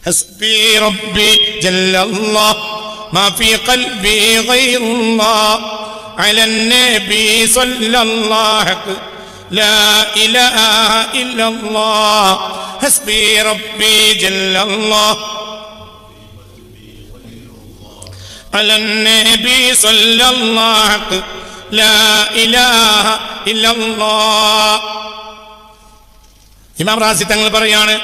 ഹസ്ബി റബ്ബി ജല്ലല്ലാഹ് മാ ഫീ ഖൽബി ഗൈറുല്ലാഹ് അലൻ നബി സ്വല്ലല്ലാഹു ലാ ഇലാഹ ഇല്ലല്ലാഹ് ഹസ്ബി റബ്ബി ജല്ലല്ലാഹ് അലൻ നബി സ്വല്ലല്ലാഹു ലാ ഇലാഹ ഇല്ലല്ലാഹ്. ഇമാം റാസി തങ്ങൾ പറയാണ്,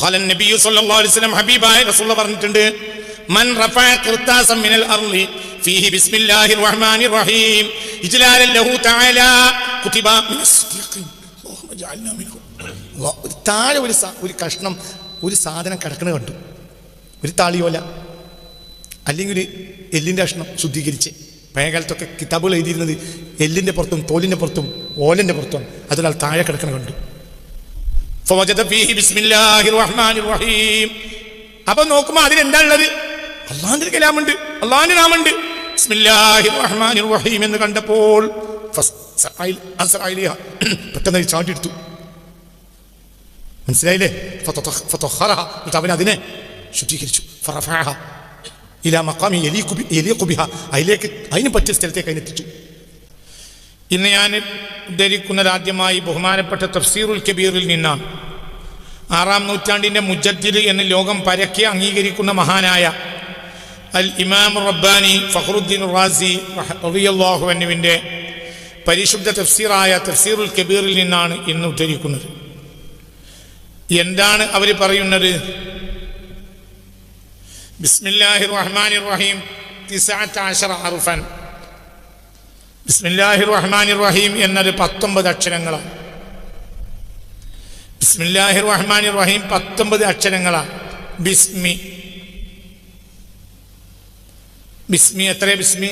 ഖാല നബി സല്ലല്ലാഹു അലൈഹി വസല്ലം, ഹബീബായ റസൂൽ പറഞ്ഞിട്ടുണ്ട്, മൻ റഫഅ ഖിർതാസൻ മിനൽ അർളി ഫീഹി ബിസ്മില്ലാഹിർ റഹ്മാനിർ റഹീം ഇജ്ലാലൻ ലഹു തആല കുതിബ മിനസ് സിദ്ദീഖീൻ അല്ലാഹുമ്മ ജഅൽനാ മിൻഹും. താഴെ ഒരു കഷ്ണം ഒരു സാധനം കിടക്കണ കണ്ടു, ഒരു താളിയോല അല്ലെങ്കിൽ ഒരു എല്ലിൻ്റെ കഷ്ണം ശുദ്ധീകരിച്ച്. പഴയ കാലത്തൊക്കെ കിതാബുകൾ എഴുതിയിരുന്നത് എല്ലിൻ്റെ പുറത്തും തോലിൻ്റെ പുറത്തും ഓലൻ്റെ പുറത്തും. അതൊരാൾ താഴെ കിടക്കണ കണ്ടു. അപ്പൊ നോക്കുമ്പോ അതിലെന്താണുള്ളത്? അള്ളാന്റെ കലാമുണ്ട്, അള്ളാന്റെ നാമുണ്ട്, ബിസ്മില്ലാഹിർ റഹ്മാനിർ റഹീം എന്ന് കണ്ടപ്പോൾ പെട്ടെന്ന് ചാട്ടിയെടുത്തു. മനസ്സിലായില്ലേ? അവൻ അതിനെ ശുദ്ധീകരിച്ചു. അതിലേക്ക് അതിന് പറ്റിയ സ്ഥലത്തേക്ക് അതിനെത്തിച്ചു. ഇന്ന് ഞാൻ ഉദ്ധരിക്കുന്നത് ആദ്യമായി ബഹുമാനപ്പെട്ട തഫ്സീറുൽ കബീറിൽ നിന്നാണ്. 6-ാം നൂറ്റാണ്ടിൻ്റെ മുജദ്ദിദ് എന്ന് ലോകം പരക്കെ അംഗീകരിക്കുന്ന മഹാനായ അൽ ഇമാം റബ്ബാനി ഫഖ്റുദ്ദീൻ റാസി റളിയല്ലാഹു അൻഹുവിൻ്റെ പരിശുദ്ധ തഫ്സീറായ തഫ്സീറുൽ കബീറിൽ നിന്നാണ് ഇന്ന് ഉദ്ധരിക്കുന്നത്. എന്താണ് അവർ പറയുന്നത്? ബിസ്മില്ലാഹിർ റഹ്മാനിർ റഹീം 19 ഹർഫൻ. ബിസ്മില്ലാഹിർ റഹ്മാനിർ റഹീം എന്നത് 19 അക്ഷരങ്ങളാണ്. ബിസ്മില്ലാഹിർ റഹ്മാനിർ റഹീം 19 അക്ഷരങ്ങളാണ്. ബിസ്മി ബിസ്മി എത്ര? ബിസ്മി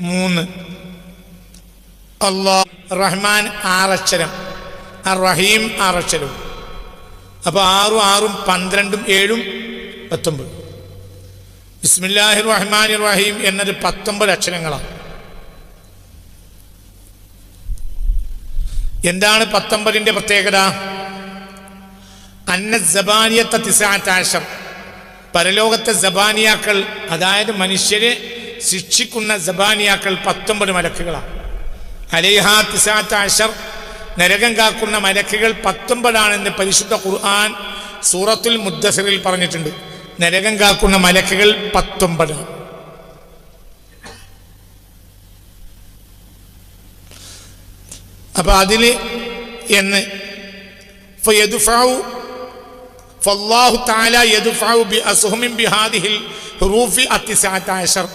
3. അല്ലാഹ് റഹ്മാൻ 6 അക്ഷരം, റഹീം 6 അക്ഷരവും. അപ്പൊ 6 6 12 7 19. ബിസ്മില്ലാഹിർ റഹ്മാനിർ റഹീം എന്നത് 19 അക്ഷരങ്ങളാണ്. എന്താണ് 19ന്റെ പ്രത്യേകത? അന്ന സബാനിയത്ത 19. പരലോകത്തെ സബാനിയാക്കൾ, അതായത് മനുഷ്യരെ ശിക്ഷിക്കുന്ന സബാനിയാക്കൾ 19 മലക്കുകളാണ്. അലൈഹാ 19, നരകം കാക്കുന്ന മലക്കുകൾ 19 ആണെന്ന് പരിശുദ്ധ ഖുർആൻ സൂറത്തുൽ മുദ്ദസിറിൽ പറഞ്ഞിട്ടുണ്ട്. നരകം കാക്കുന്ന മലക്കുകൾ 19. അപ്പൊ അതില് എന്ന് ഫല്ലാഹു തആല യദ്ഫഉ ബിഅസ്ഹുമിൻ ബിഹാദിഹിൽ ഹുറൂഫി 19.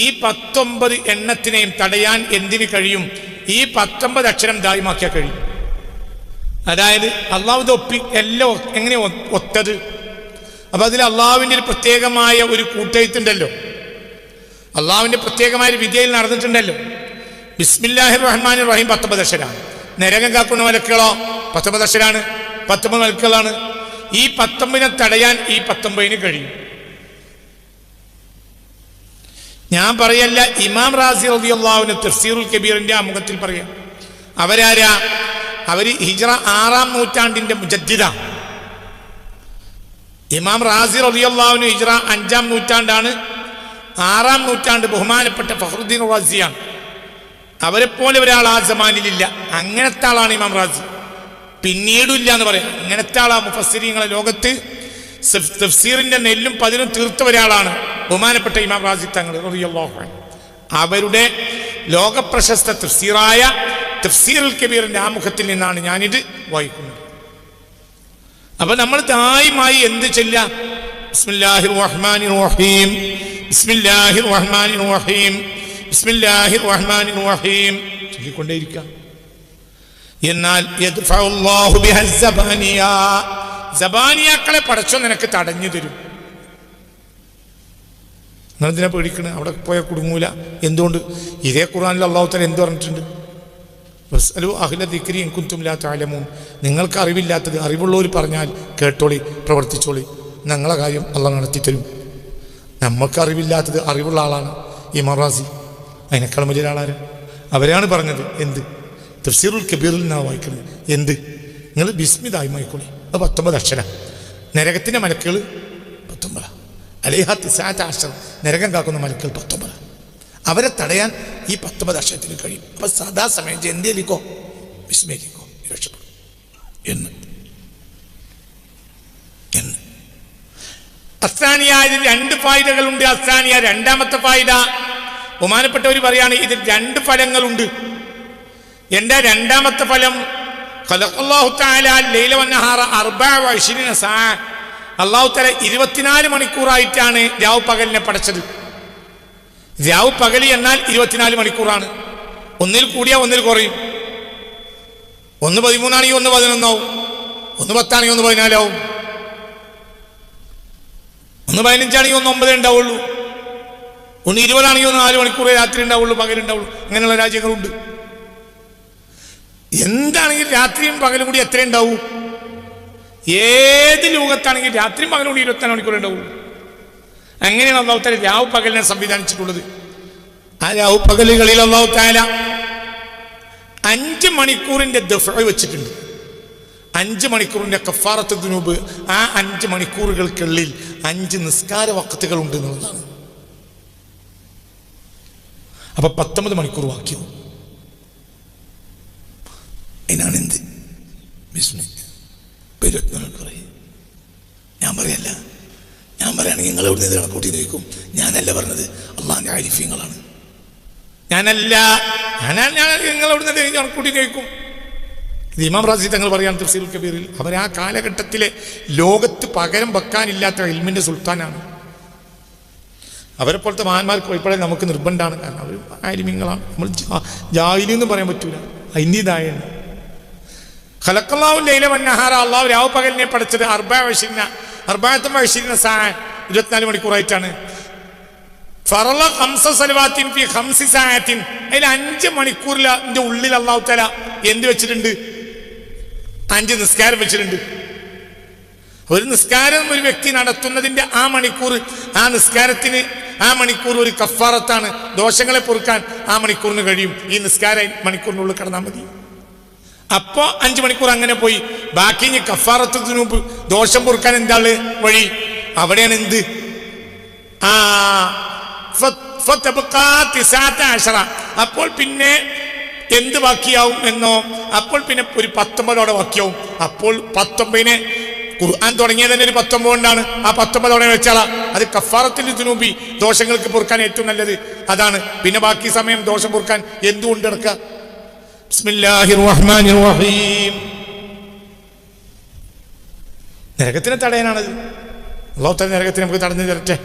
ഈ 19 എണ്ണത്തിനെയും തടയാൻ എന്തിന് കഴിയും? ഈ 19 അക്ഷരം ദായിമാക്കിയാൽ കഴിയും. അതായത് അള്ളാഹു എല്ലാം എങ്ങനെ ഒത്തത്? അപ്പൊ അതിൽ അള്ളാഹുവിൻ്റെ ഒരു പ്രത്യേകമായ ഒരു കൂട്ടെഴുത്തുണ്ടല്ലോ, അള്ളാഹുവിൻ്റെ പ്രത്യേകമായ ഒരു വിധിയിൽ നടന്നിട്ടുണ്ടല്ലോ. ബിസ്മില്ലാഹിർ റഹ്മാനിർ റഹീം 19 അക്ഷരമാണ്. നരകം കാക്കുന്ന മലക്കുകളോ 19 അക്ഷരമാണ്, 19 മലക്കുകളാണ്. ഈ 19 തടയാൻ ഈ 19 കഴിയും. ഞാൻ പറയല്ല, ഇമാം റാസി റളിയല്ലാഹു അൻഹു തഫ്സീറുൽ കബീറിന്റെ ആമുഖത്തിൽ പറയാം. അവരാരാ? അവര് ഹിജ്റ 6-ാം നൂറ്റാണ്ടിന്റെ മുജദ്ദിദാണ്. ഇമാം റാസി റളിയല്ലാഹു അൻഹു ഹിജ്റ 5-ാം നൂറ്റാണ്ടാണ്. 6-ാം നൂറ്റാണ്ട് ബഹുമാനപ്പെട്ട ഫഖ്റുദ്ദീൻ റാസിയാണ്. അവരെപ്പോലെ ഒരാൾ ആ സമാനിലില്ല. അങ്ങനത്തെ ആളാണ് ഇമാം റാസി. പിന്നീടില്ല എന്ന് പറയാം. അങ്ങനത്തെ ആളാ മുഫസ്സിരീങ്ങളെ ലോകത്ത് തഫ്സീറിന്റെ നെല്ലും പതിനും തീർത്ത ഒരാളാണ് ബഹുമാനപ്പെട്ട ഇമാം റാസി തങ്ങൾ റളിയല്ലാഹു അൻഹു. അവരുടെ ലോകപ്രശസ്ത തഫ്സീറായ തഫ്സീറുൽ കബീറിന്റെ ആമുഖത്തിൽ നിന്നാണ് ഞാനിത് വായിക്കുന്നത്. അപ്പൊ നമ്മൾ ദായിമായി എന്ത് ചെല്ലാം? ബിസ്മില്ലാഹിർ റഹ്മാനിർ റഹീം, ബിസ്മില്ലാഹിർ റഹ്മാനിർ റഹീം, ബിസ്മില്ലാഹിർ റഹ്മാനിർ റഹീം ചൊല്ലിക്കൊണ്ടേയിരിക്കാം. എന്നാൽ യദ്ഫഉല്ലാഹു ബിഹസ്സബാനിയ, സബാനിയാക്കളെ പടച്ചോ നിനക്ക് തടഞ്ഞു തരും. നിങ്ങളെന്തിനാ പേടിക്കണേ? അവിടെ പോയാൽ കുടുങ്ങൂല. എന്തുകൊണ്ട്? ഇതേ ഖുർആനിൽ അല്ലാഹു തആല എന്ത് പറഞ്ഞിട്ടുണ്ട്? വസ്അലു അഹ്ല ദിക്രി ഇൻ കുൻതും ലാ തഅലമൂൻ. നിങ്ങൾക്ക് അറിവില്ലാത്തത് അറിവുള്ളവർ പറഞ്ഞാൽ കേട്ടോളി, പ്രവർത്തിച്ചോളി, ഞങ്ങളെ കാര്യം അള്ളാഹ് നടത്തിത്തരും. നമ്മൾക്ക് അറിവില്ലാത്തത് അറിവുള്ള ആളാണ് ഇമാം റാസി. അതിനേക്കാളും വലിയ ആളാര്? അവരാണ് പറഞ്ഞത്. എന്ത്? തഫ്സീറുൽ കബീറിൽ നിന്നാണ് വായിക്കുന്നത്. എന്ത്? നിങ്ങൾ ബിസ്മിദായി വായിക്കോളി, അത് 19 അക്ഷരം. നരകത്തിൻ്റെ മലക്കുകൾ 19. അലൈഹ തിസ്അത അശർ, നരകം കാക്കുന്ന മലക്കുകൾ 19. അവരെ തടയാൻ ഈ 19 അക്ഷരത്തിന് കഴിയും. അപ്പം സദാസമയം എന്തേലിക്കോ വിസ്മയിക്കോ രക്ഷപ്പെടും എന്ന്. അസ്സാനിയായതിൽ 2 ഫായിദകളുണ്ട്. അസ്സാനിയ, രണ്ടാമത്തെ ഫായിദ, ബഹുമാനപ്പെട്ടവർ പറയാണ് ഇതിൽ 2 ഫലങ്ങളുണ്ട്. എന്താ രണ്ടാമത്തെ ഫലം? ഖലഖല്ലാഹു തആല ലൈല വന്നഹാറ 24 സഅ. അല്ലാഹു തആല 24 മണിക്കൂറായിട്ടാണ് രാവ് പകലിനെ പടച്ചത്. രാവ് പകലി എന്നാൽ 24 മണിക്കൂറാണ്. ഒന്നിൽ കൂടിയാൽ ഒന്നിൽ കുറയും. 1 13 ആണെങ്കിൽ 1 11 ആവും, 1 10 ആണെങ്കിൽ 1 14 ആവും, 1 15 ആണെങ്കിൽ 1 9 ഉണ്ടാവുള്ളൂ, 1 20 ആണെങ്കിൽ 1 4 മണിക്കൂർ രാത്രി ഉണ്ടാവുള്ളൂ, പകലുണ്ടാവുള്ളൂ. അങ്ങനെയുള്ള രാജ്യങ്ങളുണ്ട്. എന്താണെങ്കിൽ രാത്രിയും പകലും കൂടി എത്ര ഉണ്ടാവും? ഏത് ലോകത്താണെങ്കിൽ രാത്രിയും പകലും കൂടി 24 മണിക്കൂർ ഉണ്ടാവുള്ളൂ. അങ്ങനെയാണ് അല്ലാഹു തആല രാവ് പകലിനെ സംവിധാനിച്ചിട്ടുള്ളത്. ആ രാവ് പകലുകളിൽ അല്ലാഹു തആല 5 മണിക്കൂറിന്റെ ദഫഅ വെച്ചിട്ടുണ്ട്. 5 മണിക്കൂറിന്റെ കഫാറത്ത് ദുനൂബ്. ആ 5 മണിക്കൂറുകൾക്കുള്ളിൽ 5 നിസ്കാര വഖ്തുകൾ ഉണ്ട് എന്നുള്ളതാണ്. അപ്പൊ 19 മണിക്കൂർ ബാക്കിയാവും. അതിനാണ് എന്ത് ഞാൻ പറയല്ല. ഞാൻ പറയുകയാണെങ്കിൽ നിങ്ങൾ എവിടെ നിന്ന് കണക്കൂട്ടി നോക്കും. ഞാനല്ല പറഞ്ഞത്, അള്ളാഹിന്റെ ആരിഫ്യങ്ങളാണ്. ഞാനല്ല, നിങ്ങൾ എവിടെ നിന്ന് കണക്കൂട്ടി നോക്കും. ഇത് ഇമാം റാസി തങ്ങൾ പറയാണ് തഫ്സീറുൽ കബീറിൽ. അവർ ആ കാലഘട്ടത്തിലെ ലോകത്ത് പകരം വെക്കാനില്ലാത്ത ഇൽമിന്റെ സുൽത്താനാണ്. അവരെ പോലത്തെ മഹാന്മാർക്ക് ഇപ്പോഴേ നമുക്ക് നിർബന്ധമാണ്. കാരണം അവർ ആലിമീങ്ങളാണ്. നമ്മൾ ജാഹിലി പറയാൻ പറ്റൂല. അതിൻ്റെതായാണ് ഖലഖല്ലാഹു ലൈല വന്നഹാറ. അള്ളാഹു രാവ് പകലിനെ പഠിച്ചത് 24 സഅ, 24 മണിക്കൂറായിട്ടാണ്. ഫറള 5 സലവാത്തിൻ ഫി 5 സഅത്തിൻ. അതിൽ 5 മണിക്കൂറിന്റെ ഉള്ളിൽ അള്ളാഹു തആല എന്ത് വെച്ചിട്ടുണ്ട്? 5 നിസ്കാരം വെച്ചിട്ടുണ്ട്. ഒരു നിസ്കാരം ഒരു വ്യക്തി നടത്തുന്നതിന്റെ ആ മണിക്കൂർ, ആ നിസ്കാരത്തിന് ആ മണിക്കൂർ ഒരു കഫാറത്താണ്. ദോഷങ്ങളെ പൊറുക്കാൻ ആ മണിക്കൂറിന് കഴിയും. ഈ നിസ്കാര മണിക്കൂറിനുള്ളിൽ കിടന്നാൽ മതി. അപ്പോ 5 മണിക്കൂർ അങ്ങനെ പോയി. ബാക്കി ഇനി കഫാറത്തിന് മുമ്പ് ദോഷം പൊറുക്കാൻ എന്താണ് വഴി? അവിടെയാണ് എന്ത്? അപ്പോൾ പിന്നെ എന്ത് ബാക്കിയാവും എന്നോ? അപ്പോൾ പിന്നെ ഒരു 19 ബാക്കിയാവും. അപ്പോൾ 19 ഖുർആൻ തുടങ്ങിയത് തന്നെ ഒരു 19 കൊണ്ടാണ്. ആ 19 വെച്ചാളാ. അത് കഫാറത്തിൽ ദുനൂബി, ദോഷങ്ങൾക്ക് പൊറുക്കാൻ ഏറ്റവും നല്ലത് അതാണ്. പിന്നെ ബാക്കി സമയം ദോഷം പൊറുക്കാൻ എന്തുകൊണ്ട് നടക്കുക? ബിസ്മില്ലാഹിർ റഹ്മാനിർ റഹീം. നരകത്തിനെ തടയാനാണത്. അല്ലാഹു തആല നരകത്തിനെ നമുക്ക് തടഞ്ഞു തരട്ടെ.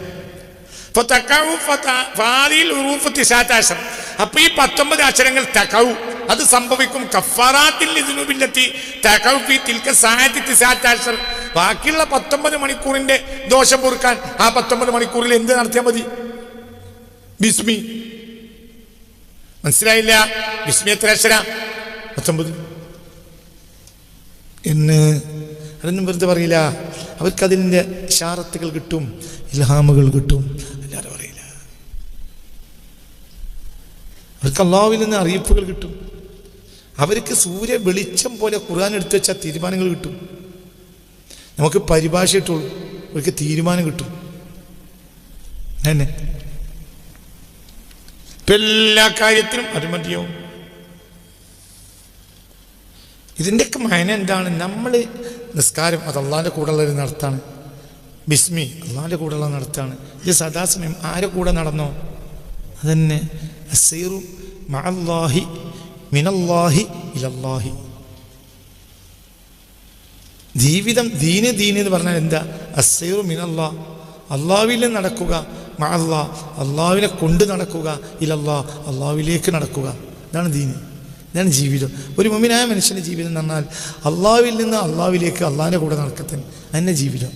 അപ്പൊ ഈ 19 അക്ഷരങ്ങൾ തഖൗ, അത് സംഭവിക്കും. ബാക്കിയുള്ള 19 മണിക്കൂറിന്റെ ദോഷം പൊറുക്കാൻ ആ 19 മണിക്കൂറിൽ എന്ത് നടത്തിയാൽ മതി? ബിസ്മി. മനസ്സിലായില്ല? ബിസ്മി എത്ര അക്ഷര? 19 എന്ന് അതൊന്നും വെറുതെ പറയില്ല. അവർക്കതിൻ്റെ ഇഷാറത്തുകൾ കിട്ടും, ഇൽഹാമുകൾ കിട്ടും. അല്ലാതെ പറയില്ല. അവർക്ക് അല്ലാഹുവിൽ നിന്ന് അറിയിപ്പുകൾ കിട്ടും. അവർക്ക് സൂര്യ വെളിച്ചം പോലെ ഖുർആൻ എടുത്തു വെച്ചാൽ തീരുമാനങ്ങൾ കിട്ടും. നമുക്ക് പരിഭാഷ ഇട്ടുള്ളൂ, അവർക്ക് തീരുമാനം കിട്ടും. തന്നെ എല്ലാ കാര്യത്തിലും അത് മതിയാവും. ഇതിൻ്റെയൊക്കെ മയന എന്താണ്? നമ്മൾ നിസ്കാരം അത് അള്ളാഹിൻ്റെ കൂടെയുള്ളൊരു നടത്താണ്. ബിസ്മി അള്ളാഹിൻ്റെ കൂടെയുള്ള നടത്താണ്. ഇത് സദാസമയം ആരെ കൂടെ നടന്നോ അതന്നെ. അസ്സൈറു മഅല്ലാഹി മിനല്ലാഹി ഇലല്ലാഹി. ജീവിതം ദീന് എന്ന് പറഞ്ഞാൽ എന്താ? അസ്സൈറു മിനല്ലാഹ്, അള്ളാഹുവിൽ നടക്കുക, മഅല്ലാഹ് അള്ളാഹുവിനെ കൊണ്ട് നടക്കുക, ഇലല്ലാഹ് അള്ളാഹുവിലേക്ക് നടക്കുക. ഇതാണ് ദീന്, ഇതാണ് ജീവിതം. ഒരു മുഅ്മിനായ മനുഷ്യൻ്റെ ജീവിതം എന്ന് പറഞ്ഞാൽ അള്ളാഹുവിൽ നിന്ന് അള്ളാഹുവിലേക്ക്, അള്ളാഹിൻ്റെ കൂടെ നടക്കത്തന്നെ അതിൻ്റെ ജീവിതം.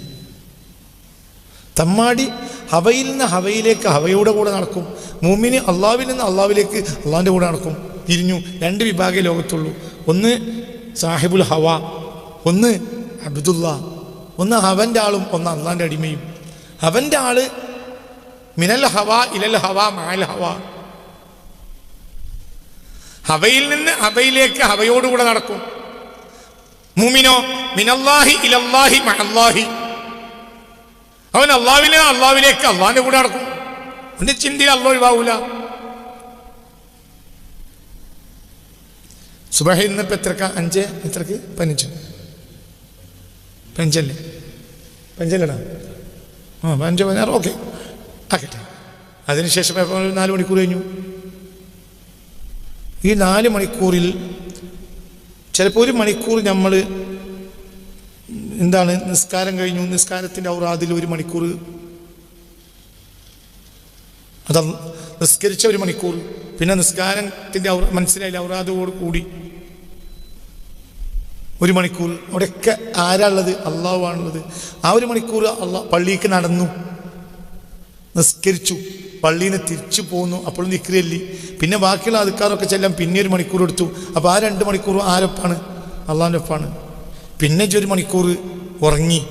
തമ്മാടി ഹവയിൽ നിന്ന് ഹവയിലേക്ക് ഹവയുടെ കൂടെ നടക്കും. മുഅ്മിന് അള്ളാഹുവിൽ നിന്ന് അള്ളാഹുവിലേക്ക് അള്ളാഹിൻ്റെ കൂടെ നടക്കും. തിരിഞ്ഞു. 2 വിഭാഗേ ലോകത്തുള്ളൂ. ഒന്ന് സാഹിബുൽ ഹവ, ഒന്ന് അബ്ദുള്ള. ഒന്ന് ഹവൻ്റെ ആളും ഒന്ന് അള്ളാഹിൻ്റെ അടിമയും. അവൻ്റെ ആള് മിനൽ ഹവ ഇലൽ ഹവ മഅൽ ഹവ. ഹവയിൽ നിന്ന് ഹവയിലേക്ക് ഹവയോടുകൂടെ നടക്കും. മുഅ്മിനോ മിനല്ലാഹി ഇലല്ലാഹി മഅല്ലാഹി, അവൻ അള്ളാഹുവിലേക്ക് അള്ളാഹിന്റെ കൂടെ നടക്കും. അവന്റെ ചിന്തയിൽ അള്ളാഹ് ഒഴിവാവൂല. സുബഹി ഇന്നിപ്പോ എത്രക്കാ? 5 എത്രക്ക്? 15 5അല്ലേ? 5അല്ലടാ? 5 16 ഓക്കെ ആക്കട്ടെ. അതിനുശേഷം 4 മണിക്കൂർ കഴിഞ്ഞു. ഈ 4 മണിക്കൂറിൽ ചിലപ്പോൾ 1 മണിക്കൂർ നമ്മൾ എന്താണ് നിസ്കാരം കഴിഞ്ഞു, നിസ്കാരത്തിൻ്റെ ഔറാദിൽ 1 മണിക്കൂർ, അത് നിസ്കരിച്ച 1 മണിക്കൂർ, പിന്നെ നിസ്കാരത്തിൻ്റെ മനസ്സിലായില്ല ഔറാദോട് കൂടി 1 മണിക്കൂർ. അവിടെയൊക്കെ ആരാളുള്ളത്? അള്ളാഹു ആണുള്ളത്. ആ 1 മണിക്കൂർ പള്ളിക്ക് നടന്നു, നിസ്കരിച്ചു, പള്ളിയിൽ നിന്ന് തിരിച്ചു പോന്നു, അപ്പോഴും ദിക്റല്ലേ. പിന്നെ ബാക്കിയുള്ള അദ്കാറൊക്കെ ചെല്ലാൻ പിന്നെ 1 മണിക്കൂർ എടുത്തു. അപ്പോൾ ആ 2 മണിക്കൂർ ആരൊപ്പാണ്? അള്ളാഹിൻ്റെ ഒപ്പാണ്. പിന്നെ 1 മണിക്കൂർ ഉറങ്ങി,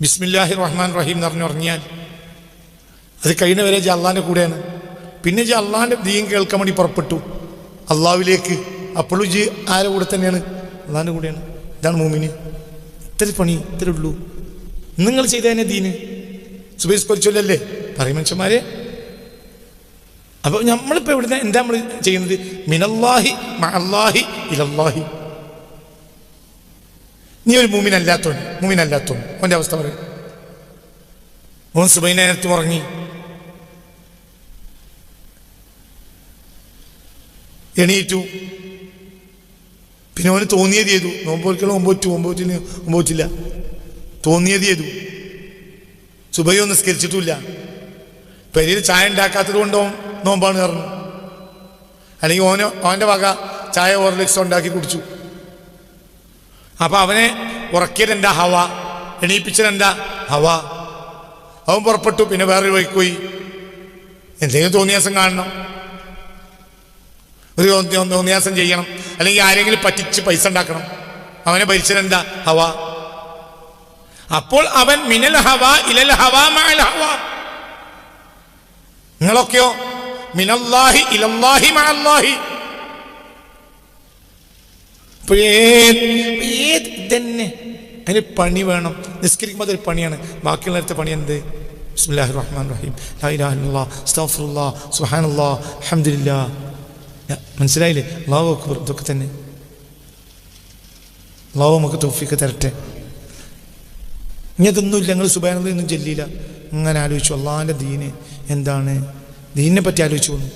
ബിസ്മില്ലാഹിർ റഹ്മാൻ റഹീം എന്ന് പറഞ്ഞ് ഉറങ്ങിയാൽ അത് കഴിഞ്ഞ വരെ അള്ളാഹിൻ്റെ കൂടെയാണ്. പിന്നെ അള്ളാഹിൻ്റെ ദീൻ കേൾക്കാൻ വേണ്ടി പുറപ്പെട്ടു അള്ളാഹുവിലേക്ക്, അപ്പോഴും ആരുടെ കൂടെ തന്നെയാണ്? അള്ളാഹിൻ്റെ കൂടെയാണ്. ഇതാണ് മുഅ്മിന്. ഇത്ര പണി ഇത്രേ ഉള്ളൂ. നിങ്ങൾ ചെയ്തതിനെ ദീന് സുബഹിസ്കരിച്ചല്ലേ പറയും മനുഷ്യന്മാരെ. അപ്പോൾ നമ്മളിപ്പോൾ ഇവിടുന്ന് എന്താ നമ്മൾ ചെയ്യുന്നത്? മിനല്ലാഹി മഅല്ലാഹി ഇലല്ലാഹി. നീ ഒരു മുഅ്മിനല്ലാത്തവൻ അവൻ്റെ അവസ്ഥ പറയും. ഓൻ സുബഹി നേരത്ത് ഉറങ്ങി, എണീറ്റു, പിന്നെ അവന് തോന്നിയത് ചെയ്തു. നോമ്പോൽക്കുള്ള ഒമ്പോറ്റില്ല, തോന്നിയത് ചെയ്തു. സുബഹി ഒന്നും നിസ്കരിച്ചിട്ടില്ല. പെരിയിൽ ചായ ഉണ്ടാക്കാത്തത് കൊണ്ട് നോമ്പാണ് പറഞ്ഞു. അല്ലെങ്കിൽ അവൻ്റെ വക ചായ ഓർലിക്സ് ഉണ്ടാക്കി കുടിച്ചു. അപ്പം അവനെ ഉറക്കിയതെന്താ? ഹവ. എണീപ്പിച്ചതെന്താ? ഹവ. അവൻ പുറപ്പെട്ടു, പിന്നെ വേറൊരു വഴിക്ക് പോയി. എന്തെങ്കിലും തോന്നിയാസം കാണണം, ഒരു തോന്നിയാസം ചെയ്യണം, അല്ലെങ്കിൽ ആരെങ്കിലും പറ്റിച്ച് പൈസ ഉണ്ടാക്കണം. അവനെ ഭരിച്ചതെന്താ? ഹവ. അപ്പോൾ അവൻ മിനൽ ഹവ ഇലൽ ഹവ മഅൽ ഹവ. നിങ്ങളൊക്കെയോ മിനല്ലാഹി ഇലല്ലാഹി മഅല്ലാഹി. തന്നെ അതിന് പണി വേണം. നിസ്കരിക്കുമ്പോൾ അതൊരു പണിയാണ്. ബാക്കിയുള്ള നേരത്തെ പണി എന്ത്? ബിസ്മില്ലാഹിർ റഹ്മാനിർ റഹീം, ലാ ഇലാഹ ഇല്ലല്ലാഹ്, അസ്തഗ്ഫിറുല്ലാഹ്, സുബ്ഹാനല്ലാഹ്, അൽഹംദുലില്ലാഹ്. മനസ്സിലായില്ലേ? അല്ലാഹു അക്ബർ. ഇതൊക്കെ തന്നെ. അല്ലാഹു നമുക്ക് തൗഫീഖ് തരട്ടെ. ഇനി അതൊന്നുമില്ല, ഞങ്ങൾ സുബ്ഹാനല്ലാഹ് ഒന്നും ചൊല്ലിയില്ല. അങ്ങനെ ആലോചിച്ചു അള്ളാഹിൻ്റെ ദീന് എന്താണ്, ദീനിനെ പറ്റി ആലോചിച്ചു വന്നു.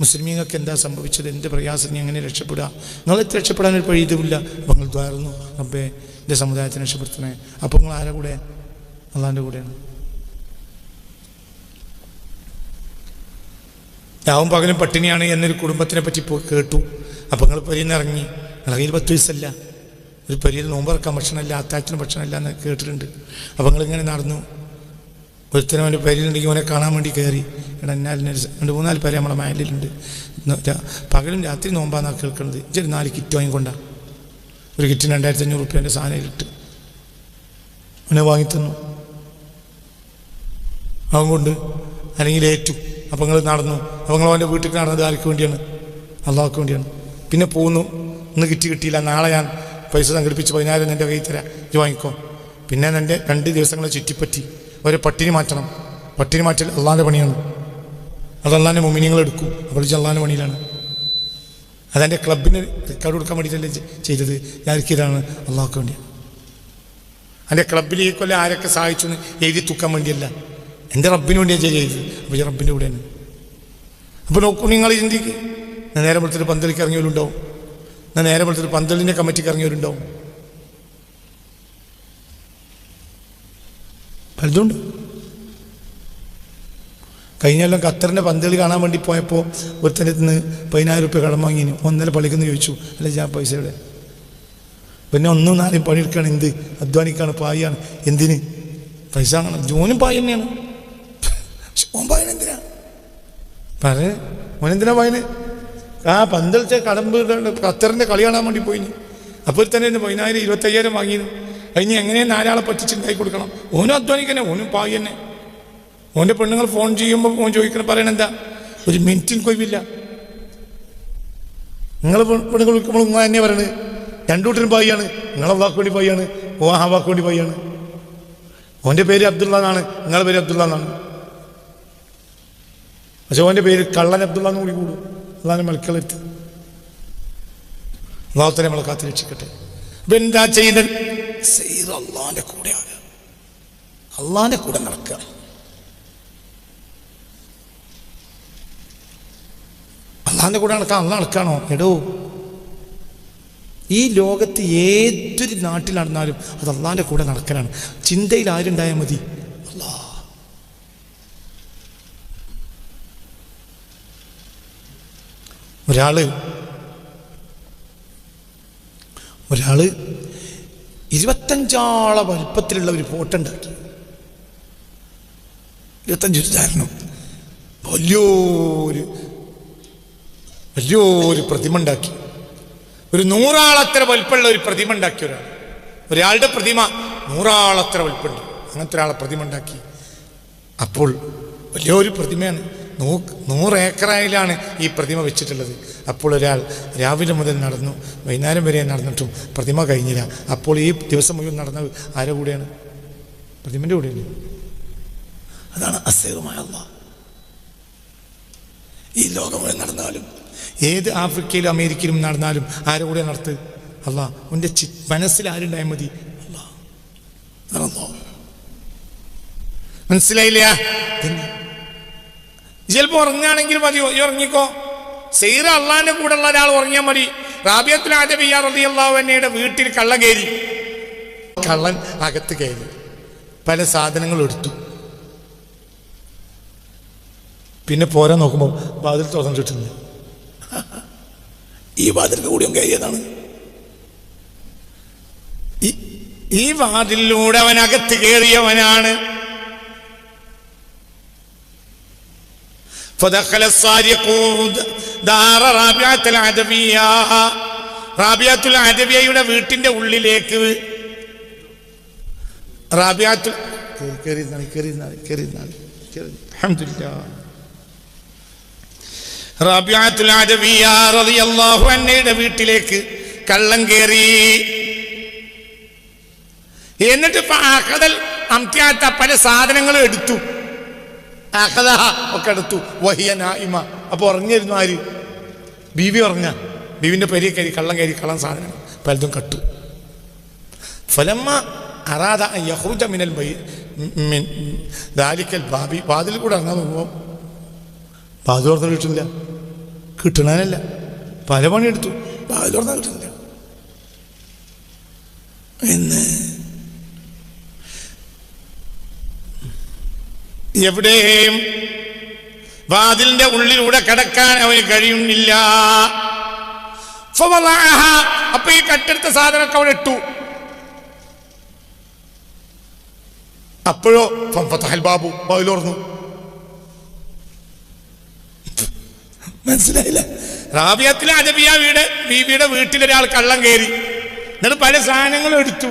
മുസ്ലിമീങ്ങൾക്ക് എന്താ സംഭവിച്ചത്, എന്ത് പ്രയാസം, നീ എങ്ങനെ രക്ഷപ്പെടുക? നിങ്ങളെത്ര രക്ഷപ്പെടാനൊരു പഴിയുമില്ല. അപ്പോൾ നിങ്ങൾ ദ്വാരുന്നു, റബ്ബേ എൻ്റെ സമുദായത്തിനെ രക്ഷപ്പെടുത്തണേ. അപ്പോൾ നിങ്ങൾ ആരുടെ കൂടെ? അള്ളാഹിൻ്റെ കൂടെയാണ്. രാവും പകലും പട്ടിണിയാണ് എന്നൊരു കുടുംബത്തിനെ പറ്റി കേട്ടു. അപ്പോൾ നിങ്ങൾ പരിയിൽ നിന്ന് ഇറങ്ങി. നിങ്ങളുടെ കയ്യിൽ 10 പൈസല്ല, ഒരു പരിയിൽ നോമ്പിറക്കാൻ ഭക്ഷണമില്ല, അത്താഴത്തിന് ഭക്ഷണമില്ല എന്ന് കേട്ടിട്ടുണ്ട്. അപ്പോൾ നിങ്ങളിങ്ങനെ നടന്നു. ഒരുത്തരം അവൻ്റെ പരിയിലുണ്ടെങ്കിൽ അവനെ കാണാൻ വേണ്ടി കയറി. എടാ എന്നാലിന് 2-3-4 പേര് നമ്മളെ മയലിലുണ്ട്, പകലും രാത്രി നോമ്പാന്നാണ് കേൾക്കുന്നത്. ഇതൊരു 4 കിറ്റ് വാങ്ങിക്കൊണ്ടാ. ഒരു കിറ്റിന് 2500 റുപ്യേൻ്റെ സാധനയിലിട്ട് അവനെ വാങ്ങിത്തന്നു. അവൻ കൊണ്ട് അല്ലെങ്കിൽ ഏറ്റു. അപ്പോൾ നിങ്ങൾ നടന്നു. അപ്പോൾ നിങ്ങൾ അവൻ്റെ വീട്ടിൽ നടന്നത് ആർക്ക് വേണ്ടിയാണ്? അള്ളാഹ്ക്ക് വേണ്ടിയാണ്. പിന്നെ പോകുന്നു. ഇന്ന് കിറ്റ് കിട്ടിയില്ല, നാളെ ഞാൻ പൈസ സംഘടിപ്പിച്ച് 10,000 എൻ്റെ കയ്യിൽ തരാം, ഇത് വാങ്ങിക്കോ. പിന്നെ എൻ്റെ 2 ദിവസങ്ങളെ ചുറ്റിപ്പറ്റി ഒരു പട്ടിണി മാറ്റണം. പട്ടിണി മാറ്റൽ അള്ളാഹിൻ്റെ പണിയാണ്. അത് അള്ളാഹിൻ്റെ മുഅ്മിനീങ്ങൾ എടുക്കും. അപ്പോൾ അള്ളാഹിൻ്റെ പണിയിലാണ്. അതെൻ്റെ ക്ലബിന് റെക്കോർഡ് കൊടുക്കാൻ വേണ്ടിയിട്ടല്ലേ ചെയ്തത്. ഞാനിതാണ് അള്ളാഹ്ക്ക് വേണ്ടിയാണ്. എൻ്റെ ക്ലബിൽ ഈ കൊല്ലം ആരൊക്കെ സഹായിച്ചു എന്ന് എഴുതി തൂക്കാൻ വേണ്ടിയല്ല, എൻ്റെ റബ്ബിന് വേണ്ടിയാണ് ചെയ്തത്. അപ്പോൾ ഈ റബ്ബിൻ്റെ കൂടെയാണ്. അപ്പോൾ നോക്കൂ, നിങ്ങൾ ചിന്തിക്ക്. ഞാൻ നേരെ വെളുത്തിട്ട് പന്തലിക്ക് ഇറങ്ങിയവരുണ്ടാവും, ഞാൻ നേരെ വെളുത്തിട്ട് പന്തലിൻ്റെ കമ്മിറ്റിക്ക് ഇറങ്ങിയവരുണ്ടാവും, പലതുണ്ട്. കഴിഞ്ഞെല്ലാം ഖത്തറിൻ്റെ പന്തളി കാണാൻ വേണ്ടി പോയപ്പോൾ ഒരുത്തൻ്റെ നിന്ന് 10,000 റുപ്യ കടം വാങ്ങിന്. 1.5 പള്ളിക്കെന്ന് ചോദിച്ചു. അല്ല ഞാൻ പൈസ ഇവിടെ. പിന്നെ 1-4 പണിയെടുക്കുകയാണ്. എന്ത് അധ്വാനിക്കാണ്, പായാണ്. എന്തിന്? പൈസ വാങ്ങണം. ജോനും പായ തന്നെയാണ്. പക്ഷെ ഓൻ പായന എന്തിനാ പറയേ? ഓനെന്തിനാ പായന്? ആ പന്തളിച്ച കടമ്പ് ഖത്തറിൻ്റെ കളി കാണാൻ വേണ്ടി പോയിന്. അപ്പോൾ തന്നെ 10,000 25,000 വാങ്ങിയിരുന്നു. കഴിഞ്ഞ് എങ്ങനെയും 4 ആളെ പറ്റിച്ചുണ്ടാക്കി കൊടുക്കണം. ഓനും അധ്വാനിക്കന്നെ, ഓനും പായി തന്നെ. ഓൻ്റെ പെണ്ണുങ്ങൾ ഫോൺ ചെയ്യുമ്പോൾ ഓൻ ചോദിക്കണം, പറയണെന്താ? ഒരു മിനിറ്റിന് കൊയ്വില്ല. നിങ്ങൾ പെണ്ണുങ്ങൾ വിളിക്കുമ്പോൾ ഉങ്ങ തന്നെ പറയണത്, രണ്ടൂട്ടരും ഭായിയാണ്. നിങ്ങളെ വാക്ക് വേണ്ടി ഭായിയാണ്, ഓ ആ വാക്ക് വേണ്ടി ഭായിയാണ്. ഓൻ്റെ പേര് അബ്ദുള്ള എന്നാണ്, നിങ്ങളുടെ പേര് അബ്ദുള്ള എന്നാണ്. പക്ഷെ ഓൻ്റെ പേര് കള്ളൻ അബ്ദുള്ള എന്ന് കൂടി കൂടും. അതാണ് മലക്കളെടുത്ത്. അള്ളാഹുത്തന്നെ നമ്മളെ കാത്തു രക്ഷിക്കട്ടെ. അപ്പൊ എന്താ ചെയ്യുന്നത്? അള്ളാന്റെ കൂടെയാണ്, അള്ളാന്റെ കൂടെ നടക്കുക. അള്ളാന്റെ കൂടെ നടക്കാൻ അള്ളാഹ് നടക്കാണോ? എടോ, ഈ ലോകത്ത് ഏതൊരു നാട്ടിൽ നടന്നാലും അത് അള്ളാന്റെ കൂടെ നടക്കലാണ്. ചിന്തയിൽ ആരുണ്ടായാൽ മതി, അല്ലാ. ഒരാള് 25 വലിപ്പത്തിലുള്ള ഒരു ഫോട്ടോ ഉണ്ടാക്കി. 25 ഉദാഹരണം. വലിയൊരു പ്രതിമ ഉണ്ടാക്കി. ഒരു 100 ആളത്ര വലിപ്പമുള്ള ഒരു പ്രതിമ ഉണ്ടാക്കി. ഒരാളുടെ പ്രതിമ 100 ആളത്ര വലിപ്പമുണ്ട്. അങ്ങനത്തെ ഒരാളെ പ്രതിമ ഉണ്ടാക്കി. അപ്പോൾ വലിയൊരു പ്രതിമയാണ്. 100 ഏക്കറായിലാണ് ഈ പ്രതിമ വെച്ചിട്ടുള്ളത്. അപ്പോൾ ഒരാൾ രാവിലെ മുതൽ നടന്നു, വൈകുന്നേരം വരെ നടന്നിട്ടും പ്രതിമ കഴിഞ്ഞില്ല. അപ്പോൾ ഈ ദിവസം മുഴുവൻ നടന്നത് ആരുടെ കൂടെയാണ്? പ്രതിമൻ്റെ കൂടെയല്ലേ? അതാണ് അസീറുമായ അല്ലാഹ്. ഈ ലോകം മുഴുവൻ നടന്നാലും, ഏത് ആഫ്രിക്കയിലും അമേരിക്കയിലും നടന്നാലും ആരുടെ കൂടെ നടത്ത്? അല്ലാഹ്. അവൻ്റെ മനസ്സിൽ ആരുണ്ടായാൽ മതി? അല്ലാഹ്. മനസ്സിലായില്ല? ചിലപ്പോൾ ഉറങ്ങുകയാണെങ്കിൽ മതിയോ? ഈ ഉറങ്ങിക്കോ. സൈറ അള്ളാന്റെ കൂടെ ഉള്ള ഒരാൾ ഉറങ്ങിയാൽ മതി. റാബിയത്തുൽ അദവിയ്യ റളിയല്ലാഹു അൻഹയുടെ വീട്ടിൽ കള്ളൻ കയറി. കള്ളൻ അകത്ത് കയറി പല സാധനങ്ങളും എടുത്തു. പിന്നെ പോരാൻ നോക്കുമ്പോൾ വാതിൽ തുറന്നിട്ടില്ല. ഈ വാതിലിന് കൂടിയും കയറിയതാണ്. ഈ വാതിലിലൂടെ അവൻ അകത്ത് കയറിയവനാണ്. فدخل السارق دار رابعة العدوية. റാബിയത്തുൽ അദവിയ്യയുടെ വീട്ടിന്റെ ഉള്ളിലേക്ക് റാബിയത്തുൽ അദവിയ്യ റളിയല്ലാഹു അൻഹയുടെ വീട്ടിലേക്ക് കള്ളൻ കയറി. എന്നിട്ട് പല സാധനങ്ങളും എടുത്തു. ഒക്കെ എടുത്തു. വഹിയ നായിമ. അപ്പൊ ഉറങ്ങിയിരുന്നു ആര്? ബീവി ഉറങ്ങ. ബീവിന്റെ പെരിയ കയറി കള്ളം സാധനം പലതും കട്ടു. ഫലമ്മ അറാദ യഖ്റുജ മിനൽ ദാലിക്കൽ ബാബി. വാതിൽ കൂടെ ഇറങ്ങാൻ നോക്കുമ്പോൾ വാതിൽ തുറന്ന് കിട്ടുന്നില്ല. കിട്ടണല്ല. പല പണിയെടുത്തു, വാതിൽ തുറന്നാൽ കിട്ടുന്നില്ല. എന്ന് എവിടെയും വാതിലിന്റെ ഉള്ളിലൂടെ കടക്കാൻ അവന് കഴിയുന്നില്ല. അപ്പൊ ഈ കട്ടെടുത്ത സാധനമൊക്കെ അവിടെ ഇട്ടു. അപ്പോഴോ ബാബു വാതിലോർന്നു. മനസ്സിലായില്ല? റാബിയത്തുൽ അദവിയ്യ ബീവിയുടെ വീട്ടിലൊരാൾ കള്ളം കയറി. എന്നിട്ട് പല സാധനങ്ങളും എടുത്തു.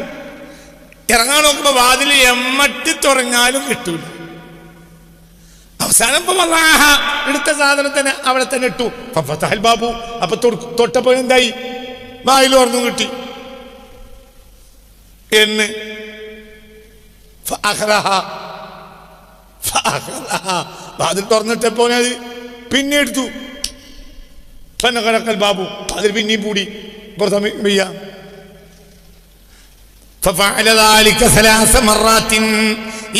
ഇറങ്ങാൻ നോക്കുമ്പോ വാതിൽ എമ്മട്ടി തുറങ്ങാലും കിട്ടൂല. അവസാനം എടുത്ത സാധനത്തിന് അവിടെ തന്നെ ഇട്ടു. ബാബു. അപ്പൊ തൊട്ടപ്പോ എന്തായി? വായിൽ ഓർന്നു കിട്ടി എന്ന്. വാതിൽ തുറന്നിട്ടപ്പോ അത് പിന്നെ എടുത്തു. ബാബു അതിൽ പിന്നെയും കൂടി വയ്യ.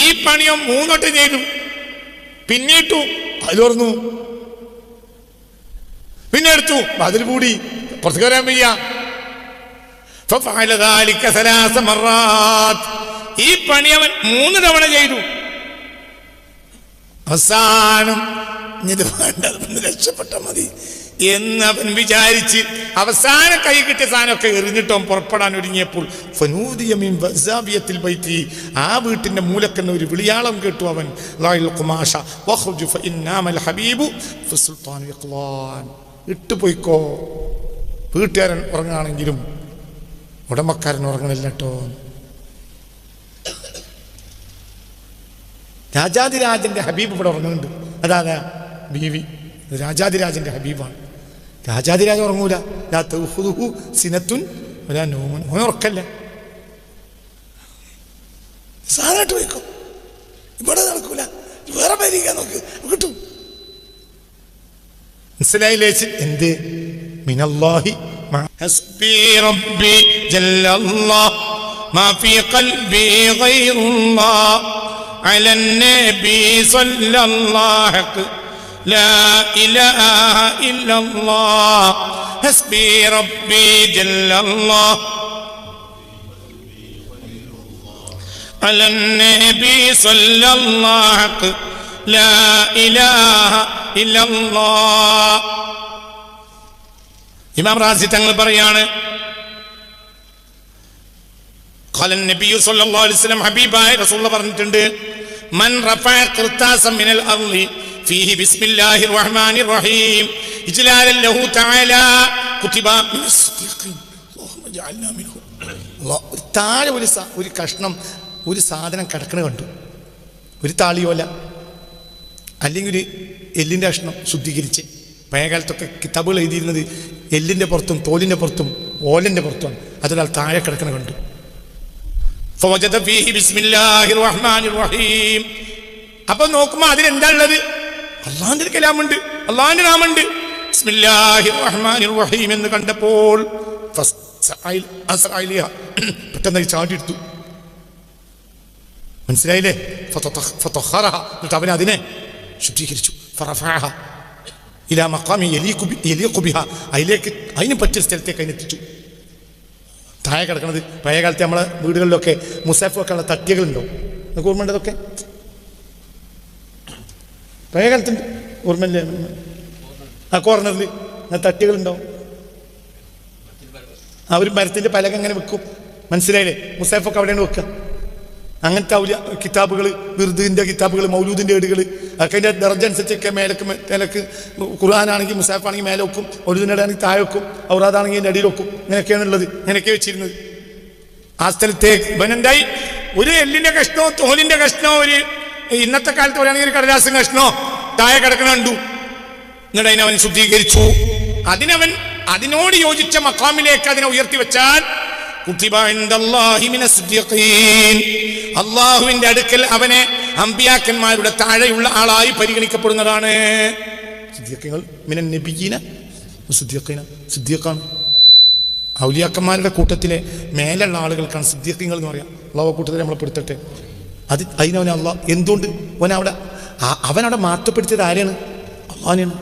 ഈ പണിയോ 3 വട്ടം ചെയ്തു. പിന്നിട്ടു, അതിലോർന്നു, പിന്നെ എടുത്തു, അതിൽ കൂടി പുറത്തു കയറാൻ വയ്യ. ഈ പണി അവൻ 3 തവണ ചെയ്തു. അവസാനം ഇത് വേണ്ട, രക്ഷപ്പെട്ട മതി എന്നവൻ വിചാരിച്ച് അവസാന കൈ കിട്ടിയ സാധനമൊക്കെ എറിഞ്ഞിട്ടും പുറപ്പെടാൻ ഒരുങ്ങിയപ്പോൾ ആ വീട്ടിന്റെ മൂലക്കെന്ന ഒരു വിളിയാളം കേട്ടു. അവൻ ഇട്ടുപോയിക്കോ, വീട്ടുകാരൻ ഉറങ്ങാണെങ്കിലും ഉടമക്കാരൻ ഉറങ്ങണില്ല കേട്ടോ. രാജാതിരാജന്റെ ഹബീബ് ഇവിടെ ഉറങ്ങുന്നുണ്ട്. അതാണ് ബീവി, രാജാതിരാജന്റെ ഹബീബാണ്. രാജാതിരാജ ഉറങ്ങൂല. സിനത്തുൻ ഒരാ നോമൻ ഓൻ ഉറക്കല്ല സാധാരണ വയ്ക്കും ഇവിടെ നടക്കൂല വേറെ പരിക്കാൻ നോക്ക് കിട്ടും മനസ്സിലായില്ലേ എന്ത് മിനല്ലാഹി ഹസ്ബി റബ്ബി ജല്ലല്ലാഹ് മാ ഫീ ഖൽബി ഗൈറുല്ലാഹ് അലൻ നബി സല്ലല്ലാഹു ലാ ഇലാഹ ഇല്ലല്ലാഹ് ഹസ്ബി റബ്ബി ജല്ലല്ലാഹ് അലൻ നബി സല്ലല്ലാഹു ലാ ഇലാഹ ഇല്ലല്ലാഹ്. ഇമാം റാസി തങ്ങൾ പറയാണ് ഖാലൻ നബി സല്ലല്ലാഹു അലൈഹി വസല്ലം ഹബീബായ റസൂലുള്ളാഹി പറഞ്ഞിട്ടുണ്ട് മൻ റഫഅ ഖിർതാസൻ മിനൽ അർളി ഫീഹി ബിസ്മില്ലാഹിർ റഹ്മാനിർ റഹീം ഇജ്ലാലൻ ലഹു തആല കുതിബ മിനസ് സിദ്ദീഖീൻ അല്ലാഹുമ്മ ജഅൽനാ മിൻഹു. താഴെ ഒരു കഷ്ണം ഒരു സാധനം കിടക്കണ കണ്ടു, ഒരു താളിയോല അല്ലെങ്കിൽ ഒരു എല്ലിൻ്റെ കഷ്ണം ശുദ്ധീകരിച്ച്. പഴയ കാലത്തൊക്കെ കിതാബുകൾ എഴുതിയിരുന്നത് എല്ലിൻ്റെ പുറത്തും തോലിൻ്റെ പുറത്തും ഓലൻ്റെ പുറത്തുമാണ്. അതൊരാൾ താഴെ കിടക്കണ കണ്ടു. ഫവജദ ഫീഹി ബിസ്മില്ലാഹിർ റഹ്മാനിർ റഹീം. അപ്പൊ നോക്കുമ്പോ അതിലെന്താ ഉള്ളത്? അള്ളാഹിന്റെ കലാമുണ്ട്, അള്ളാഹിന്റെ നാമുണ്ട്. ബിസ്മില്ലാഹിർ റഹ്മാനിർ റഹീം എന്ന് കണ്ടപ്പോൾ പെട്ടെന്ന് ചാടി എടുത്തു. മനസ്സിലായില്ലേ? എന്നിട്ട് അവൻ അതിനെ ശുദ്ധീകരിച്ചു. അതിലേക്ക് അതിന് പറ്റിയ സ്ഥലത്തേക്ക് അതിനെത്തിച്ചു. താഴെ കിടക്കുന്നത് പഴയ കാലത്തെ നമ്മളെ വീടുകളിലൊക്കെ മുസാഫൊക്കെ ഉള്ള തട്ടികളുണ്ടോ? ഓർമ്മയുണ്ടതൊക്കെ പഴയ കാലത്തുണ്ട്, ഓർമ്മയില്ലേ? ആ കോർണറിൽ തട്ടികളുണ്ടാവും. അവർ മരത്തിൻ്റെ പലക അങ്ങനെ വെക്കും. മനസ്സിലായില്ലേ? മുസാഫൊക്കെ അവിടെയാണ് വെക്കുക. അങ്ങനത്തെ കിതാബുകൾ, വിർദിൻ്റെ കിതാബുകൾ, മൗലൂദിൻ്റെ ഏടുകൾ ഒക്കെ അതിൻ്റെ ദർജ അനുസരിച്ചൊക്കെ മേലക്ക് ഖുർആനാണെങ്കിൽ മുസാഫാണെങ്കിൽ മേലെ വെക്കും, മൗലൂദിൻ്റെ ഏടാണെങ്കിൽ താഴെ വെക്കും, ഔറാദാണെങ്കിൽ അതിൻ്റെ അടിയിൽ വെക്കും. ഇങ്ങനെയൊക്കെയാണ് ഉള്ളത്, ഇങ്ങനെയൊക്കെ വെച്ചിരുന്നത്. ആ സ്ഥലത്തേക്ക് ഇവനെന്തായി ഒരു എല്ലിൻ്റെ കഷ്ണമോ തോലിൻ്റെ കഷ്ണമോ ഒരു ഇന്നത്തെ കാലത്ത് പറയുകയാണെങ്കിൽ ഒരു കടലാസും കഷ്ണമോ താഴെ കിടക്കണ കണ്ടു. എന്നിട്ട് അതിനവൻ ശുദ്ധീകരിച്ചു. അതിനോട് യോജിച്ച മഖാമിലേക്ക് അതിനെ ഉയർത്തി വെച്ചാൽ അള്ളാഹുവിന്റെ അടുക്കൽ അവനെ അമ്പിയാക്കന്മാരുടെ താഴെയുള്ള ആളായി പരിഗണിക്കപ്പെടുന്നതാണ്. ഔലിയാക്കന്മാരുടെ കൂട്ടത്തിലെ മേലുള്ള ആളുകൾക്കാണ് സിദ്ദീഖീങ്ങൾ എന്ന് പറയാം. അള്ളാഹു കൂട്ടത്തിൽ നമ്മളെ പെടുത്തട്ടെ. അതിനവനെ അള്ളാഹ് എന്തുകൊണ്ട് അവനവിടെ മാറ്റപ്പെടുത്തിയത് ആരെയാണ്? അള്ളാഹിനെയാണ്.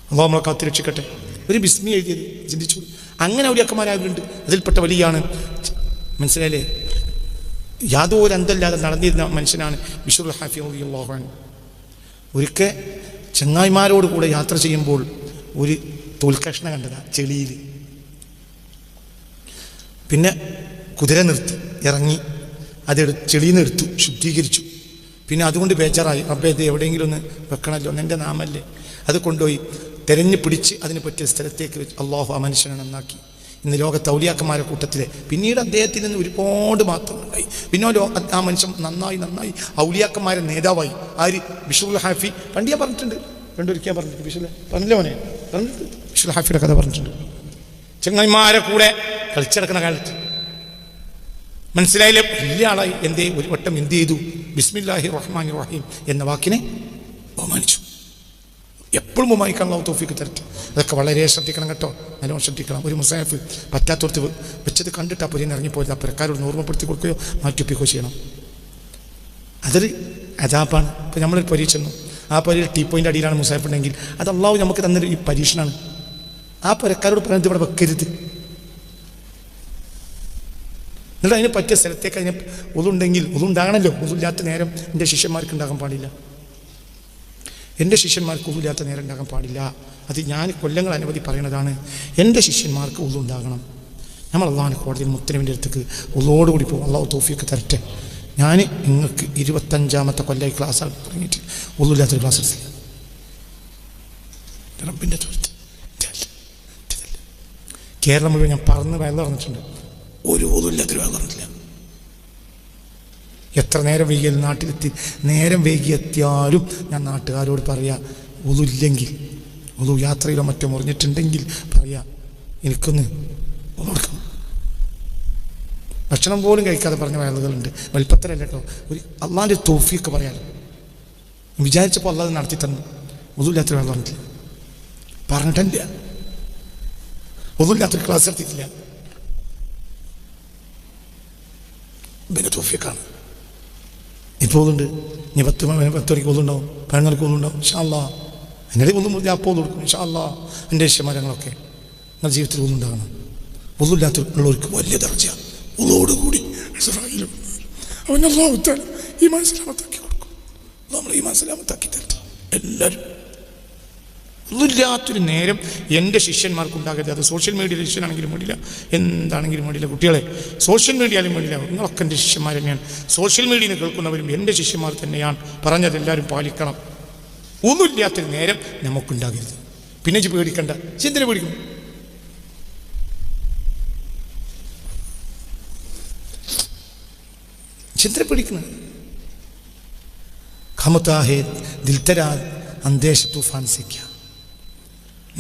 അള്ളാഹു നമ്മളെ കാത്തിരക്ഷിക്കട്ടെ. ഒരു ബിസ്മി എഴുതിയത് ചിന്തിച്ചു. അങ്ങനെ ഔലിയാക്കന്മാരായവരുണ്ട്. അതിൽപ്പെട്ട വലിയാണ്. മനസ്സിലായില്ലേ? യാതൊരു അന്തല്ലാതെ നടന്നിരുന്ന മനുഷ്യനാണ് ബിശ്റുൽ ഹാഫി റളിയല്ലാഹു അൻഹു. ഒരിക്കൽ ചങ്ങായിമാരോട് കൂടെ യാത്ര ചെയ്യുമ്പോൾ ഒരു തോൽക്കഷ്ണം കണ്ടതാ ചെളിയിൽ. പിന്നെ കുതിര നിർത്തി ഇറങ്ങി ചെളിയിൽ നിന്ന് എടുത്തു, ശുദ്ധീകരിച്ചു. പിന്നെ അതുകൊണ്ട് ബേജാറായി, റബ്ബേ ഇത് എവിടെയെങ്കിലും ഒന്ന് വെക്കണമല്ലോ, എൻ്റെ നാമല്ലേ. അത് കൊണ്ടുപോയി തെരഞ്ഞു പിടിച്ച് അതിന് പറ്റിയ സ്ഥലത്തേക്ക് വെച്ച് അള്ളാഹു ആ മനുഷ്യനെ നന്നാക്കി. ഇന്ന് ലോകത്ത് ഔലിയാക്കന്മാരുടെ കൂട്ടത്തിലെ പിന്നീട് അദ്ദേഹത്തിൽ നിന്ന് ഒരുപാട് മാറ്റങ്ങളുണ്ടായി. പിന്നെ ആ മനുഷ്യൻ നന്നായി ഔലിയാക്കന്മാരെ നേതാവായി. ആര്? ബിശ്റുൽ ഹാഫി. പണ്ട് ഞാൻ പറഞ്ഞിട്ടുണ്ട്, രണ്ടൊരിക്കാൻ പറഞ്ഞിട്ടുണ്ട്. പറഞ്ഞില്ല മോനെ, പറഞ്ഞിട്ട് ബിശ്റുൽ ഹാഫിയുടെ കഥ പറഞ്ഞിട്ടുണ്ട്. ചങ്ങന്മാരെ കൂടെ കളിച്ചടക്കുന്ന കാലത്ത് മനസ്സിലായില്ലേ? വലിയ ആളായി. ഒരു വട്ടം എന്ത് ചെയ്തു? ബിസ്മില്ലാഹിർ റഹ്മാനിർ റഹീം എന്ന വാക്കിനെ ബഹുമാനിച്ചു. എപ്പോഴും ബഹുമാനിക്കാൻ അല്ലാഹു തൗഫീഖ് തരട്ടെ. അതൊക്കെ വളരെ ശ്രദ്ധിക്കണം കേട്ടോ, നല്ലോണം ശ്രദ്ധിക്കണം. ഒരു മുസാഫ് പറ്റാത്തോടത്ത് വെച്ചത് കണ്ടിട്ട് ആ പൊരിന്ന് ഇറങ്ങിപ്പോയത് ആ പുരക്കാരോട് ഓർമ്മപ്പെടുത്തി കൊടുക്കുകയോ മാറ്റിയൊപ്പിക്കുകയോ ചെയ്യണം. അതൊരു അജാബാണ്. ഇപ്പോൾ നമ്മളൊരു പരീക്ഷ ചെന്നു, ആ പൊരിയിൽ ടീ പോയിൻ്റെ അടിയിലാണ് മുസാഫ് ഉണ്ടെങ്കിൽ അത് അള്ളാഹു നമുക്ക് തന്നൊരു ഈ പരീക്ഷണമാണ്. ആ പുരക്കാരോട് പറയുന്നത് ഇവിടെ വെക്കരുത്. എന്നിട്ട് അതിന് പറ്റിയ സ്ഥലത്തേക്ക് അതിന് ഒതുണ്ടെങ്കിൽ ഒതുണ്ടാകണമല്ലോ. ഒതുമില്ലാത്ത നേരം എൻ്റെ ശിഷ്യന്മാർക്ക് ഉണ്ടാകാൻ പാടില്ല. എൻ്റെ ശിഷ്യന്മാർക്ക് ഒതുമില്ലാത്ത നേരം ഉണ്ടാകാൻ പാടില്ല. അത് ഞാൻ കൊല്ലങ്ങൾ അനവധി പറയുന്നതാണ്. എൻ്റെ ശിഷ്യന്മാർക്ക് ഒതുണ്ടാകണം. നമ്മൾ അള്ളാഹുവിൻ്റെ കോടതിയിൽ മുത്തനബിൻ്റെ അടുത്തേക്ക് ഒതോടുകൂടി പോകും. അള്ളാഹു തൗഫീഖ് തരട്ടെ. ഞാൻ നിങ്ങൾക്ക് 25ാമത്തെ കൊല്ലമായി ക്ലാസ്സാണ് തുടങ്ങിയിട്ട് ഒതുമില്ലാത്തൊരു ക്ലാസ് എടുത്തില്ല. റബ്ബിൻ്റെ തൊഴുത്ത് കേരളം മുഴുവൻ ഞാൻ പറന്ന് വയൽ പറഞ്ഞിട്ടുണ്ട്. ഒരു ഒതുമില്ലാത്തൊരു വയൽ പറഞ്ഞിട്ടില്ല. എത്ര നേരം വൈകിയാലും നാട്ടിലെത്തി നേരം വൈകിയെത്തിയാലും ഞാൻ നാട്ടുകാരോട് പറയാം, ഒതുമില്ലെങ്കിൽ ഒതു യാത്രയിലോ മറ്റോ മുറിഞ്ഞിട്ടുണ്ടെങ്കിൽ പറയാം, എനിക്കൊന്ന് ഒതു കൊടുക്കണം. ഭക്ഷണം പോലും കഴിക്കാതെ പറഞ്ഞ ആളുകളുണ്ട്. വലിപ്പത്തരല്ല കേട്ടോ, ഒരു അള്ളാൻ്റെ തൗഫീഖ് പറയാലോ. വിചാരിച്ചപ്പോൾ അള്ളാഹ് നടത്തി തന്നു. ഒന്നുമില്ലാത്തൊരു ആൾ പറഞ്ഞിട്ടില്ല, പറഞ്ഞിട്ടില്ല. ഒന്നുമില്ലാത്തൊരു ക്ലാസ് നടത്തിയിട്ടില്ല. പിന്നെ തൗഫീഖാണ്. ഇപ്പോൾ ഉണ്ട്. ഇനി 10 മണിക്ക് ഒന്നുണ്ടാവും, 11 മണിക്ക് ഒന്നുണ്ടാവും. ഇൻഷാ അല്ലാഹ് എന്നോട് ഒന്നും ഞാൻ അപ്പോൾ കൊടുക്കും. ഇൻഷാ അല്ലാഹ് എൻ്റെ ഇഷ്ടമാരങ്ങളൊക്കെ നിങ്ങളുടെ ജീവിതത്തിൽ ഒന്നുണ്ടാകണം. ഒന്നുമില്ലാത്തുള്ളവർക്ക് വലിയ ദർജ ഒന്നോടുകൂടി അവൻ അല്ലാഹു തആല ഈമാൻ സലാമത്താക്കി കൊടുക്കും. നമ്മൾ ഈമാൻ സലാമത്താക്കി തരട്ടെ എല്ലാവരും. ഒന്നുമില്ലാത്തൊരു നേരം എൻ്റെ ശിഷ്യന്മാർക്കുണ്ടാകരുത്. അത് സോഷ്യൽ മീഡിയയിൽ ശിഷ്യനാണെങ്കിലും വേണ്ടില്ല, എന്താണെങ്കിലും വേണ്ടില്ല. കുട്ടികളെ, സോഷ്യൽ മീഡിയയിലും വേണ്ടില്ല, നിങ്ങളൊക്കെ എൻ്റെ ശിഷ്യന്മാർ തന്നെയാണ്. സോഷ്യൽ മീഡിയയിൽ കേൾക്കുന്നവരും എൻ്റെ ശിഷ്യന്മാർ തന്നെയാണ്. പറഞ്ഞതെല്ലാവരും പാലിക്കണം. ഒന്നുമില്ലാത്തൊരു നേരം നമുക്കുണ്ടാകരുത്. പിന്നെ പേടിക്കണ്ട. എന്തിനെ പേടിക്കണം? ചിന്ത പിടിക്കണം. ഖമതാഹേ ദിൽതരാ അന്ദേശ തൂഫാൻ से क्या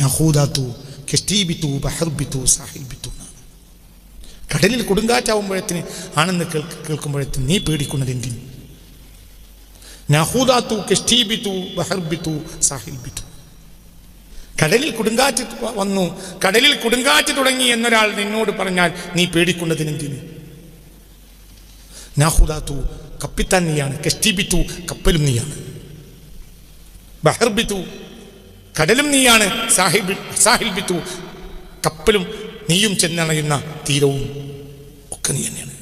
നഖൂദാതു കസ്തീബിതു ബഹർബിതു സാഹിബിതു. കടലിൽ കൊടുങ്കാറ്റാവുമ്പോഴത്തിന് ആണെന്ന് കേൾക്കുമ്പോഴത്തിന് നീ പേടിക്കുന്നത് എന്തിന്? നഖൂദാതു കസ്തീബിതു ബഹർബിതു സാഹിബിതു. കടലിൽ കൊടുങ്കാറ്റ് വന്നു, കടലിൽ കൊടുങ്കാറ്റ് തുടങ്ങി എന്നൊരാൾ നിന്നോട് പറഞ്ഞാൽ നീ പേടിക്കുന്നതിനെന്തിന്? നാഹുദാത്തു കപ്പിത്താൻ നീയാണ്, കസ്തീബിത്തു കപ്പലും നീയാണ്, ബഹർബിത്തു കടലും നീയാണ്, സാഹിൽബിത്തു കപ്പലും നീയും ചെന്നണയുന്ന തീരവും ഒക്കെ നീ തന്നെയാണ്.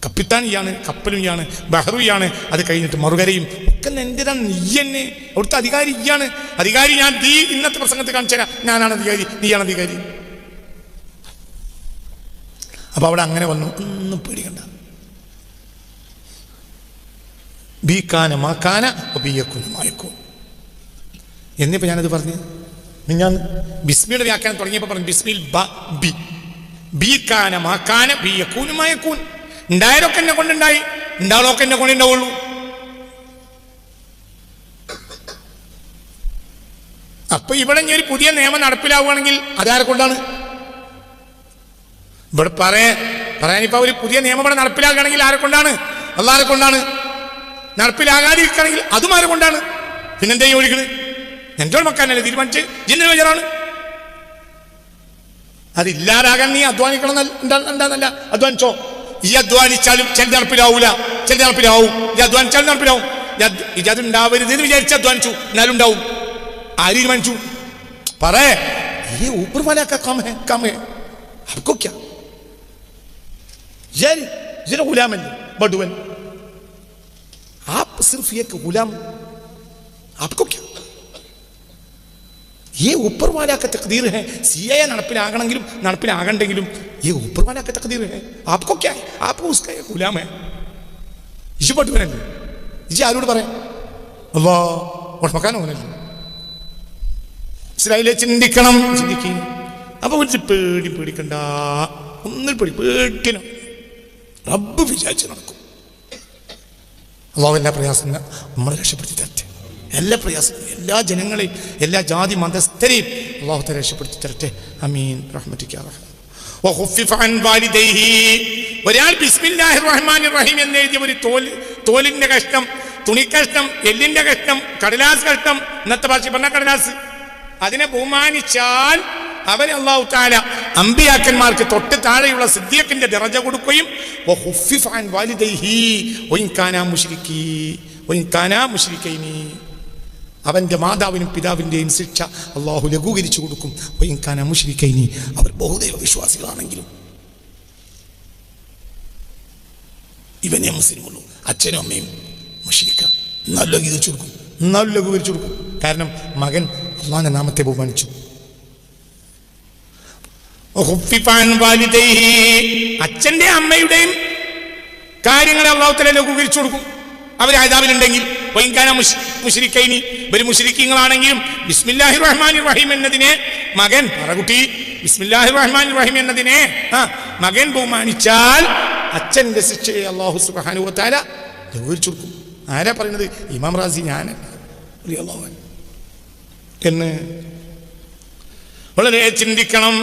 കപ്പിത്താൻ നീയാണ്, കപ്പലും നീയാണ്, ബഹറുയാണ്, അത് കഴിഞ്ഞിട്ട് മറുകരയും ഒക്കെ എന്തിനാണ്? നീ തന്നെ അവിടുത്തെ അധികാരി നീയാണ്. അധികാരി ഞാൻ ഇന്നത്തെ പ്രസംഗത്തിൽ കാണിച്ചു തരാം. ഞാനാണ് അധികാരി, നീയാണ് അധികാരി. അപ്പൊ അവിടെ അങ്ങനെ വന്നു. ഒന്നും പേടിക്കണ്ട. ബീക്കാന മാക്കാന ബിയക്കും മായക്കും എന്നിപ്പോൾ ഞാനത് പറഞ്ഞു. ഞാൻ ബിസ്മിയുടെ വ്യാഖ്യാനം തുടങ്ങിയപ്പോൾ പറഞ്ഞു ബിസ്മിൽ ബീക്കാന മാക്കാന ബിയക്കൂനും മായക്കൂൻ. ഉണ്ടായാലൊക്കെ എന്നെ കൊണ്ടുണ്ടായി, ഉണ്ടാവണമൊക്കെ എന്നെ കൊണ്ടുണ്ടാവുള്ളൂ. അപ്പൊ ഇവിടെ ഇനി ഒരു പുതിയ നിയമം നടപ്പിലാവുകയാണെങ്കിൽ അതാരെ കൊണ്ടാണ്? ഇവിടെ പറയാനിപ്പോ ഒരു പുതിയ നിയമം ഇവിടെ നടപ്പിലാക്കുകയാണെങ്കിൽ ആരെ കൊണ്ടാണ്? അള്ളാഹെ കൊണ്ടാണ്. നടപ്പിലാകാതിരിക്കുകയാണെങ്കിൽ അതും ആരെ കൊണ്ടാണ്? പിന്നെന്താ ഈ ഒഴുകണ്? എൻ്റെ മക്കാനല്ലേ തീരുമാനിച്ച് ജിന്ന ബേജാറാണ്. അതില്ലാതാകാൻ നീ അധ്വാനിക്കണം എന്താന്നല്ല, അധ്വാനിച്ചോ. ഈ അധ്വാനിച്ചാലും ചില നടപ്പിലാവൂല, ചില നടപ്പിലാവും. ഈ അധ്വാനിച്ചാലും നടപ്പിലാവും. ഇത് ഉണ്ടാവരുത് എന്ന് വിചാരിച്ച് അധ്വാനിച്ചു, എന്നാലും ഉണ്ടാവും. ആര് തീരുമാനിച്ചു? പറയേ. ये ऊपर वाला का काम है आपको क्या? जरा गुलाम है बडुवन, आप सिर्फ एक गुलाम, आपको क्या? ये ऊपर वाला का तकदीर है. सीए നടപ്പിലാകണമെങ്കിലും നടപ്പിലാകണ്ടെങ്കിലും ये ऊपर वाला का तकदीर है. आपको क्या है? आप उसका एक गुलाम है. ഇജ് ബഡുവനല്ലേ? ഇജ് ആരോട് പറയാം? അല്ലാഹ് ഉടമക്കാനോനല്ലേ? ഇസ്രായേലിലെ ചിന്തിക്കണം, ചിന്തിക്കും. അപ്പൊ ഒരു പേടിക്കണ്ട, ഒന്നും പേടിക്കണം. റബ്ബ് വിചാരിച്ച് നടക്കും. അല്ലാഹു എല്ലാ പ്രയാസങ്ങളും നമ്മളെ രക്ഷപ്പെടുത്തി തരട്ടെ. എല്ലാ പ്രയാസങ്ങളും, എല്ലാ ജനങ്ങളെയും, എല്ലാ ജാതി മതസ്ഥരെയും അല്ലാഹു തആല രക്ഷപ്പെടുത്തി തരട്ടെ. ആമീൻ റഹ്മതിക യാ റഹ്മാൻ. വഖുഫിഫ അൻ വാലിദൈഹി. ഒരാൾ ബിസ്മില്ലാഹിർ റഹ്മാനിർ റഹീം എന്ന് എഴുതിയ ഒരു തോലിന്റെ കഷ്ണം, തുണിക്കഷ്ണം, എല്ലിന്റെ കഷ്ണം, കടലാസ് കഷ്ണം, ഇന്നത്തെ ഭാഷ പറഞ്ഞ കടലാസ്, അതിനെ ബഹുമാനിച്ചാൽ അവരെ അല്ലാഹു തആല അമ്പിയാക്കന്മാർക്ക് തൊട്ട് താഴെയുള്ള സിദ്ദീഖിന്റെ ദറജ കൊടുക്കുകയും വഖുഫിഫ അൻ വാലിദൈഹി വഇൻ കാനാ മുശ്രിക്കൈനി, അവന്റെ മാതാവിനും പിതാവിന്റെയും ശിക്ഷ അല്ലാഹു ലഘൂകരിച്ചു കൊടുക്കും. വഇൻ കാനാ മുശ്രിക്കൈനി, അവർ ബഹുദൈവ വിശ്വാസികളാണെങ്കിലും. ഇവനെ മുസ്ലിമുള്ളൂ, അച്ഛനും അമ്മയും മുശ്രിക്ക, എന്നാലും ലഘൂകരിച്ചു കൊടുക്കും. കാരണം മകൻ അല്ലാഹുവിന്റെ നാമത്തെ ബഹുമാനിച്ചു. അച്ഛന്റെ അമ്മയുടെയും കാര്യങ്ങളെ അല്ലാഹു തആല ലഘൂകരിച്ചു കൊടുക്കും. അവർ അദാബിലുണ്ടെങ്കിൽ മുശ്രിക്കൈനി, ഇവർ മുശ്രിക്കീങ്ങളാണെങ്കിലും ബിസ്മില്ലാഹിർ റഹ്മാനിർ റഹീം എന്നതിനെ മകൻ പറകുട്ടി ബിസ്മില്ലാഹിർ റഹ്മാനിർ റഹീം എന്നതിനെ മകൻ ബഹുമാനിച്ചാൽ അച്ഛന്റെ ശിക്ഷയെ അല്ലാഹു സുബ്ഹാനഹു വ തആല ലഘൂകരിച്ചു കൊടുക്കും. ആരാ പറയുന്നത്? ഇമാം റാസി, ഞാൻ എന്ന് വളരെ ചിന്തിക്കണം.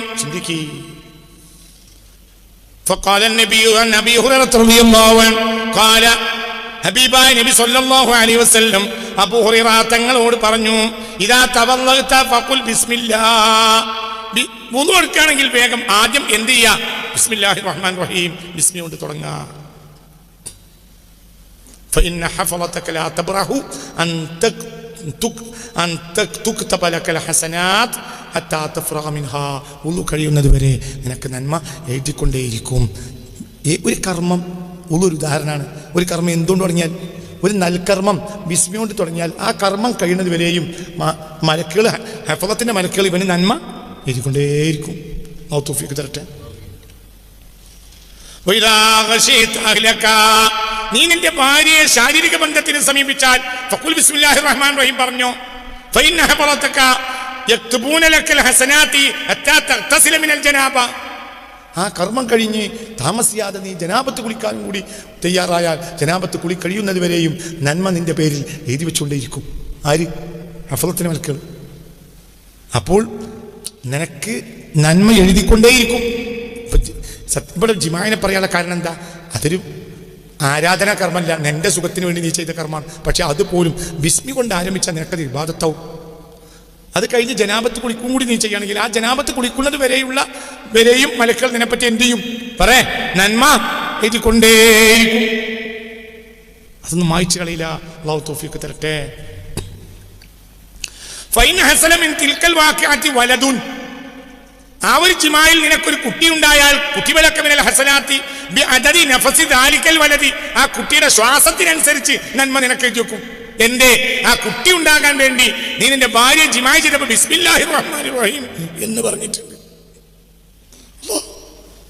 فقال النبي عن ابي هريره رضي الله عنه قال ഹബീബായ നബി സല്ലല്ലാഹു അലൈഹി വസല്ലം അബൂ ഹുറൈറ തങ്ങളോട് പറഞ്ഞു, ഇദാ തവല്ലഗത ഫഖുൽ ബിസ്മില്ലാഹ്. വുളു എടുക്കുകയാണെങ്കിൽ വേഗം ആദ്യം എന്ത് ചെയ്യുക? ബിസ്മില്ലാഹിർ റഹ്മാനിർ റഹീം, ബിസ്മി കൊണ്ട് തുടങ്ങുക. فإن حفظتك لا تبره أن تكتب لك الحسنات حتى تفرغ منها. വുളു കഴിയുന്നത് വരെ നിനക്ക് നന്മ എഴുതിക്കൊണ്ടേയിരിക്കും. ഒരു കർമ്മം, വുളു ഒരു ഉദാഹരണമാണ്. ഒരു കർമ്മം എന്തുകൊണ്ട് തുടങ്ങിയാൽ, ഒരു നൽകർമ്മം ബിസ്മി കൊണ്ട് തുടങ്ങിയാൽ ആ കർമ്മം കഴിയുന്നത് വരെയും മലക്കുകൾ, ഹഫളത്തിൻ്റെ മലക്കുകൾ ഇവന് നന്മ എഴുതിക്കൊണ്ടേയിരിക്കും. തൗഫീഖ് തരട്ടെ. നീ നിന്റെ ഭാര്യയെ ശാരീരിക ബന്ധത്തിന് സമീപിച്ചാൽ ഫഖുൽ ബിസ്മില്ലാഹിർ റഹ്മാനിർ റഹീം പറഞ്ഞോ. ഫഇന്ന ഹഫളതക യക്തുബൂന ലക്കൽ ഹസനാതി ഹത്താ തഗ്തസില മിനൽ ജനാബ. ആ കർമ്മം കഴിഞ്ഞ് താമസിയാതെ നീ ജനാബത്ത് കുളിക്കാനും കൂടി തയ്യാറായാൽ ജനാബത്ത് കുളി കഴിയുന്നത് വരെയും നന്മ നിന്റെ പേരിൽ എഴുതി വെച്ചുകൊണ്ടേയിരിക്കും. ആര്? ഹഫളത്തിന് മലക്കുകൾ. അപ്പോൾ നിനക്ക് നന്മ എഴുതിക്കൊണ്ടേയിരിക്കും. ഇവിടെ ജിമാഇനെ പറയാനുള്ള കാരണം എന്താ? അതൊരു ആരാധനാ കർമ്മമല്ല, നിന്റെ സുഖത്തിന് വേണ്ടി നീ ചെയ്ത കർമ്മമാണ്. പക്ഷെ അതുപോലും ബിസ്മി കൊണ്ട് ആരംഭിച്ചാൽ നിനക്കത് ഇബാദത്താവും. അത് കഴിഞ്ഞ് ജനാബത്ത് കുളിക്കും കൂടി നീ ചെയ്യുകയാണെങ്കിൽ ആ ജനാബത്ത് കുളിക്കുന്നത് വരെയും മലക്കൾ നിന്നെപ്പറ്റി എന്ത് ചെയ്യും? പറേ, നന്മ എഴുതിക്കൊണ്ടേയിരിക്കും. അതൊന്നും മായ്ച്ചു കളയില്ല. അല്ലാഹു തൗഫീഖ് തരട്ടെ. ഫൈൻ ഹസല മിൻ തിൽക്കൽ വാഖിഅതി വലദുൻ. ആ ഒരു ജിമായിൽ നിനക്കൊരു കുട്ടി ഉണ്ടായാൽ കുതിബലക മിനൽ ഹസനാത്തി ബിഅദദി നഫസി ദാലിക്കൽ വലദി. ആ കുട്ടിയുടെ ശ്വാസത്തിനനുസരിച്ച് നന്മ നിനക്ക് എഴുതി വെക്കും. എന്റെ ആ കുട്ടി ഉണ്ടാകാൻ വേണ്ടി നീ നിന്റെ ഭാര്യ ജിമായി ചെയ്തപ്പോൾ ബിസ്മില്ലാഹിർ റഹ്മാനിർ റഹീം എന്ന് പറഞ്ഞിട്ടുണ്ട്.